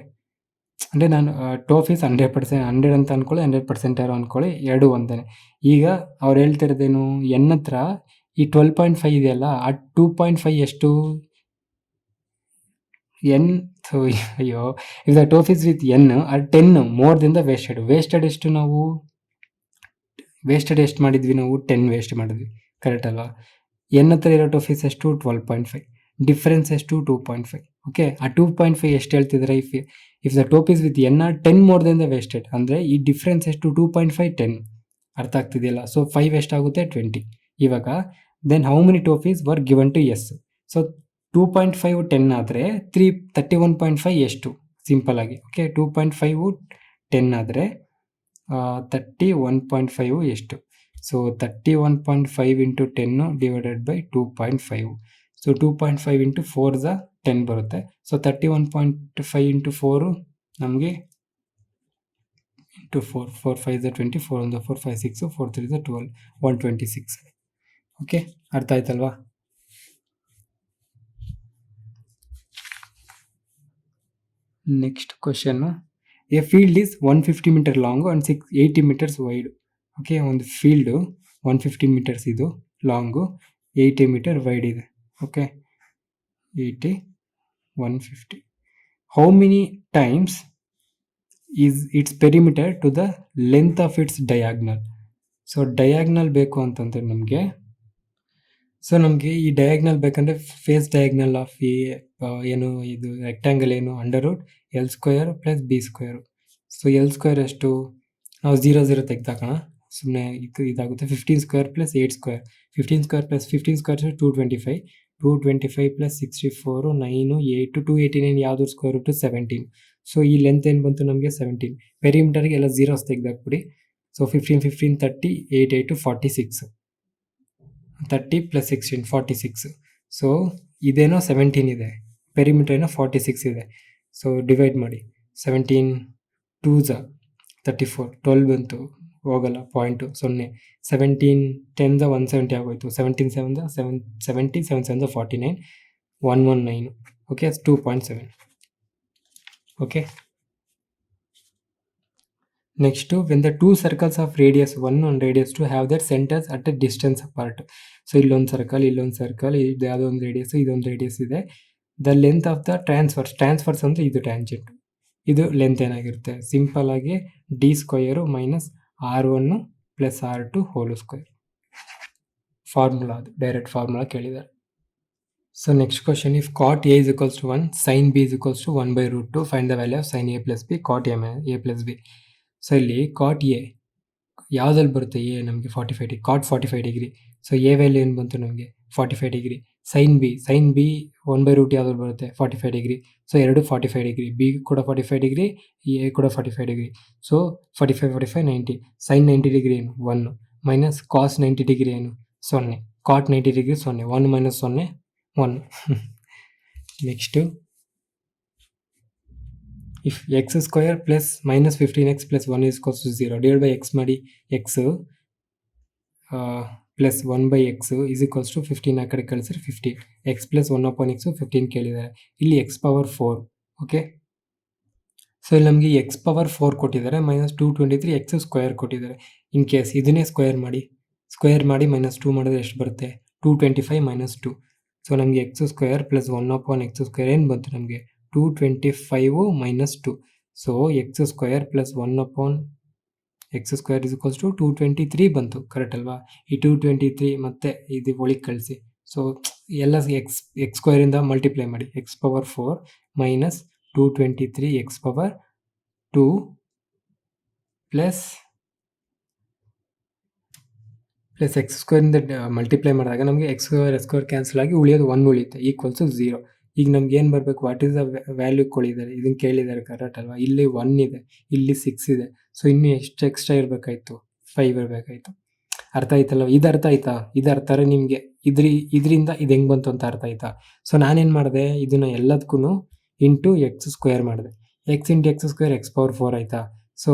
ಅಂದರೆ ನಾನು ಟಾಫೀಸ್ 100%, 100 ಅಂತ ಅಂದ್ಕೊಳ್ಳಿ, 100% ಯಾರು ಅಂದ್ಕೊಳ್ಳಿ, ಎರಡು ಒಂದೇ. ಈಗ ಅವ್ರು ಹೇಳ್ತಿರೋದೇನು? ಎನ್ ಹತ್ರ ಈ 12.5 ಇದೆಯಲ್ಲ, ಆ 2.5 ಎಷ್ಟು? ಎನ್. ಸೊ ಅಯ್ಯೋ, if the toffees with N are 10 more then the wasted. Wasted ಎಷ್ಟು? ನಾವು ವೇಸ್ಟೆಡ್ ಎಷ್ಟು ಮಾಡಿದ್ವಿ? ನಾವು 10 ವೇಸ್ಟ್ ಮಾಡಿದ್ವಿ. ಕರೆಕ್ಟ್ ಅಲ್ವಾ? ಎನ್ ಹತ್ರ ಇರೋ ಟಾಫೀಸ್ ಎಷ್ಟು? 12.5. ಡಿಫ್ರೆನ್ಸ್ ಎಷ್ಟು? 2.5. ಓಕೆ. ಆ 2.5 ಎಷ್ಟು ಹೇಳ್ತಿದ್ರೆ? If the toffees with N are 10 more then the wasted ಅಂದರೆ ಈ ಡಿಫ್ರೆನ್ಸ್ ಎಷ್ಟು? 2.5 10. ಅರ್ಥ ಆಗ್ತಿದೆಯಲ್ಲ? ಸೊ 5 ಎಷ್ಟಾಗುತ್ತೆ? 20. ಇವಾಗ then how many toffees were given to S? So 2.5 10 ಆದರೆ 31.5 ಎಷ್ಟು? ಸಿಂಪಲ್ ಆಗಿ. ಓಕೆ. 2.5 10 ಆದರೆ 31.5 ಎಷ್ಟು? So 31.5 into 10 divided by 2.5. So 2.5 into 4s 10 ಬರುತ್ತೆ. ಸೊ 31.5 ಇಂಟು 4 ನಮಗೆ into 4, 4 5s 20, 4 1s 4, 5 6, 4 3s 12, 126. Okay. ಅರ್ಥ ಆಯ್ತಲ್ವಾ? Next question, a field is 150 metre long and 80 meters wide. Okay. ಒಂದು ಫೀಲ್ಡು 150 meters ಇದು ಲಾಂಗು, 80 meter ವೈಡ್ ಇದೆ. Okay. 80, 150. How many times is its perimeter to the length of its diagonal. So diagonal ಬೇಕು ಅಂತಂದರೆ ನಮಗೆ, so ನಮಗೆ ಈ diagonal ಬೇಕಂದರೆ face diagonal of ಏನು ಇದು ರೆಕ್ಟ್ಯಾಂಗಲ್ ಏನು? √L² plus B². So L² ಎಷ್ಟು? ನಾವು 0 0 ತೆಗೆದಾಕೋಣ, ಸುಮ್ಮನೆ ಇದಾಗುತ್ತೆ. 15² ಪ್ಲಸ್ 8². 15² ಪ್ಲಸ್ 15² 225. 225 ಪ್ಲಸ್ 64 9 8 289. ಯಾವುದು ಸ್ಕ್ವೇರ್ ರೂಟು? 17. ಸೊ ಈ ಲೆಂತ್ ಏನು ಬಂತು ನಮಗೆ? 17. ಪೆರಿಮೀಟರ್ಗೆ ಎಲ್ಲ 0s ತೆಗೆದಾಕ್ಬಿಡಿ. ಸೊ 15 15 30 8 8 46. 30 ಪ್ಲಸ್ 16 46. ಸೊ ಇದೇನೋ 17 ಇದೆ, ಪೆರಿಮೀಟರ್ ಏನೋ 46 ಇದೆ. ಸೊ ಡಿವೈಡ್ ಮಾಡಿ. 17 2s 34, 12 ಬಂತು, ಹೋಗಲ್ಲ ಪಾಯಿಂಟು 0. 17 10s 170 ಆಗೋಯ್ತು. 17 7s 70, 7 7s 49, 119. Okay. 2.7. Okay. Next, when the two circles of radius 1 and radius 2 have their centers at a distance apart. So ಇಲ್ಲೊಂದು circle, ಇಲ್ಲೊಂದು ಸರ್ಕಲ್, ಇದು ಯಾವುದೋ ಒಂದು ರೇಡಿಯಸ್, ಇದೊಂದು ರೇಡಿಯಸ್ ಇದೆ. The length of the transverse ಅಂದರೆ ಇದು ಟ್ಯಾಂಜೆಂಟ್, ಇದು ಲೆಂತ್ ಏನಾಗಿರುತ್ತೆ, ಸಿಂಪಲ್ ಆಗಿ D square minus R1 plus R2 whole square. Formula, ಅದು ಡೈರೆಕ್ಟ್ ಫಾರ್ಮುಲಾ ಕೇಳಿದ್ದಾರೆ. So next question, if cot A is equals to 1, sin B is equals to 1 by root 2, find the value of sin A plus B, cot A plus B. So ಇಲ್ಲಿ cot A ಯಾವುದಲ್ಲಿ ಬರುತ್ತೆ, A ನಮಗೆ 45 degree, cot 45 degree. So A value ಏನು ಬಂತು ನಮಗೆ 45 degree. Sine B 1 by root ಯಾವ್ದು ಬರುತ್ತೆ 45 degree. So ಎರಡು 45 ಡಿಗ್ರಿ, ಬಿ ಕೂಡ 45 ಡಿಗ್ರಿ, ಎ ಕೂಡ 45 ಡಿಗ್ರಿ. ಸೊ 45 90. ಸೈನ್ 90 ಡಿಗ್ರಿ ಏನು 1 ಮೈನಸ್ ಕಾಸ್ 90 ಡಿಗ್ರಿ ಏನು 0, ಕಾಟ್ 90 degree 0, 1 minus 0 1. Next, if x square plus minus 15x plus 1 is equals to 0, divided by x ಮಾಡಿ x plus 1 by x is equals to 15 ಆ ಕಡೆ ಕಳಿಸಿದ್ರೆ 50, x plus 1 upon x 15 ಕೇಳಿದ್ದಾರೆ. ಇಲ್ಲಿ x power 4. Okay, so ಇಲ್ಲಿ ನಮಗೆ x power 4 ಕೊಟ್ಟಿದ್ದಾರೆ, minus 223 x square ಕೊಟ್ಟಿದ್ದಾರೆ. ಇನ್ ಕೇಸ್ ಇದನ್ನೇ ಸ್ಕ್ವೇರ್ ಮಾಡಿ ಮೈನಸ್ 2 ಮಾಡಿದ್ರೆ ಎಷ್ಟು ಬರುತ್ತೆ 225 ಮೈನಸ್ 2. ಸೊ ನಮಗೆ x square plus 1 upon x square ಏನು ಬಂತು ನಮಗೆ 225 minus 2. So X square plus 1 upon X square is equals to 223 ಬಂತು, ಕರೆಕ್ಟ್ ಅಲ್ವಾ. ಈ 223 ಮತ್ತೆ ಇದು ಒಳಗೆ ಕಳಿಸಿ. ಸೊ ಎಲ್ಲ ಎಕ್ಸ್ ಸ್ಕ್ವೇರಿಂದ ಮಲ್ಟಿಪ್ಲೈ ಮಾಡಿ, x power 4 minus 223 x power 2 plus x ಸ್ಕ್ವೇರಿಂದ ಮಲ್ಟಿಪ್ಲೈ ಮಾಡಿದಾಗ ನಮಗೆ ಎಕ್ಸ್ ಸ್ಕ್ವೇರ್ ಕ್ಯಾನ್ಸಲ್ ಆಗಿ ಉಳಿಯೋದು 1 ಉಳಿಯುತ್ತೆ, ಈಕ್ವಲ್ಸ್ 0. ಈಗ ನಮ್ಗೆ ಏನು ಬರಬೇಕು, ವಾಟ್ ಈಸ್ ದ ವ್ಯಾಲ್ಯೂ ಕೊಟ್ಟಿದ್ದಾರೆ, ಇದನ್ನು ಕೇಳಿದ್ದಾರೆ, ಕರೆಕ್ಟ್ ಅಲ್ವಾ. ಇಲ್ಲಿ 1 ಇದೆ, ಇಲ್ಲಿ 6 ಇದೆ. ಸೊ ಇನ್ನೂ ಎಷ್ಟು ಎಕ್ಸ್ಟ್ರಾ ಇರಬೇಕಾಯ್ತು 5 ಇರಬೇಕಾಯ್ತು. ಅರ್ಥ ಆಯ್ತಲ್ವ, ಇದು ಅರ್ಥ ಆಯ್ತಾ. ಇದು ಅರ್ಥ ನಿಮಗೆ ಇದರಿಂದ ಇದು ಹೆಂಗೆ ಬಂತು ಅಂತ ಅರ್ಥ ಆಯ್ತಾ. ಸೊ ನಾನೇನು ಮಾಡಿದೆ, ಇದನ್ನು ಎಲ್ಲದಕ್ಕೂ ಇಂಟು ಎಕ್ಸ್ ಸ್ಕ್ವೇರ್ ಮಾಡಿದೆ. X into x square x power 4 ಆಯಿತಾ. ಸೊ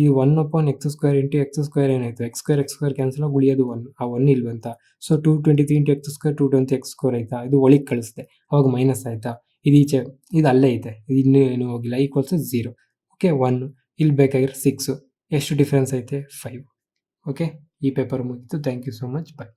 ಈ 1 upon X square into x square ಏನಾಯಿತು, ಎಕ್ಸ್ ಸ್ಕ್ವೇರ್ ಕ್ಯಾನ್ಸಲ್ ಆಗಿ ಉಳಿಯೋದು 1, ಆ 1 ಇಲ್ವಂತ. So 223 into x square 220 x square ಆಯಿತಾ, ಇದು ಒಳಗೆ ಕಳಿಸ್ದೆ, ಅವಾಗ ಮೈನಸ್ ಆಯಿತಾ. ಇದು ಈಚೆ, ಇದು ಅಲ್ಲೇ ಇದೆ, ಇನ್ನೂ ಏನೂ ಹೋಗಿಲ್ಲ, ಈಕ್ವಲ್ಸ್ 0. ಓಕೆ, 1 ಇಲ್ಲಿ ಬೇಕಾಗಿರೋ 6, ಎಷ್ಟು ಡಿಫ್ರೆನ್ಸ್ ಐತೆ 5. ಓಕೆ, ಈ ಪೇಪರ್ ಮುಗಿತು. Thank you so much, bye.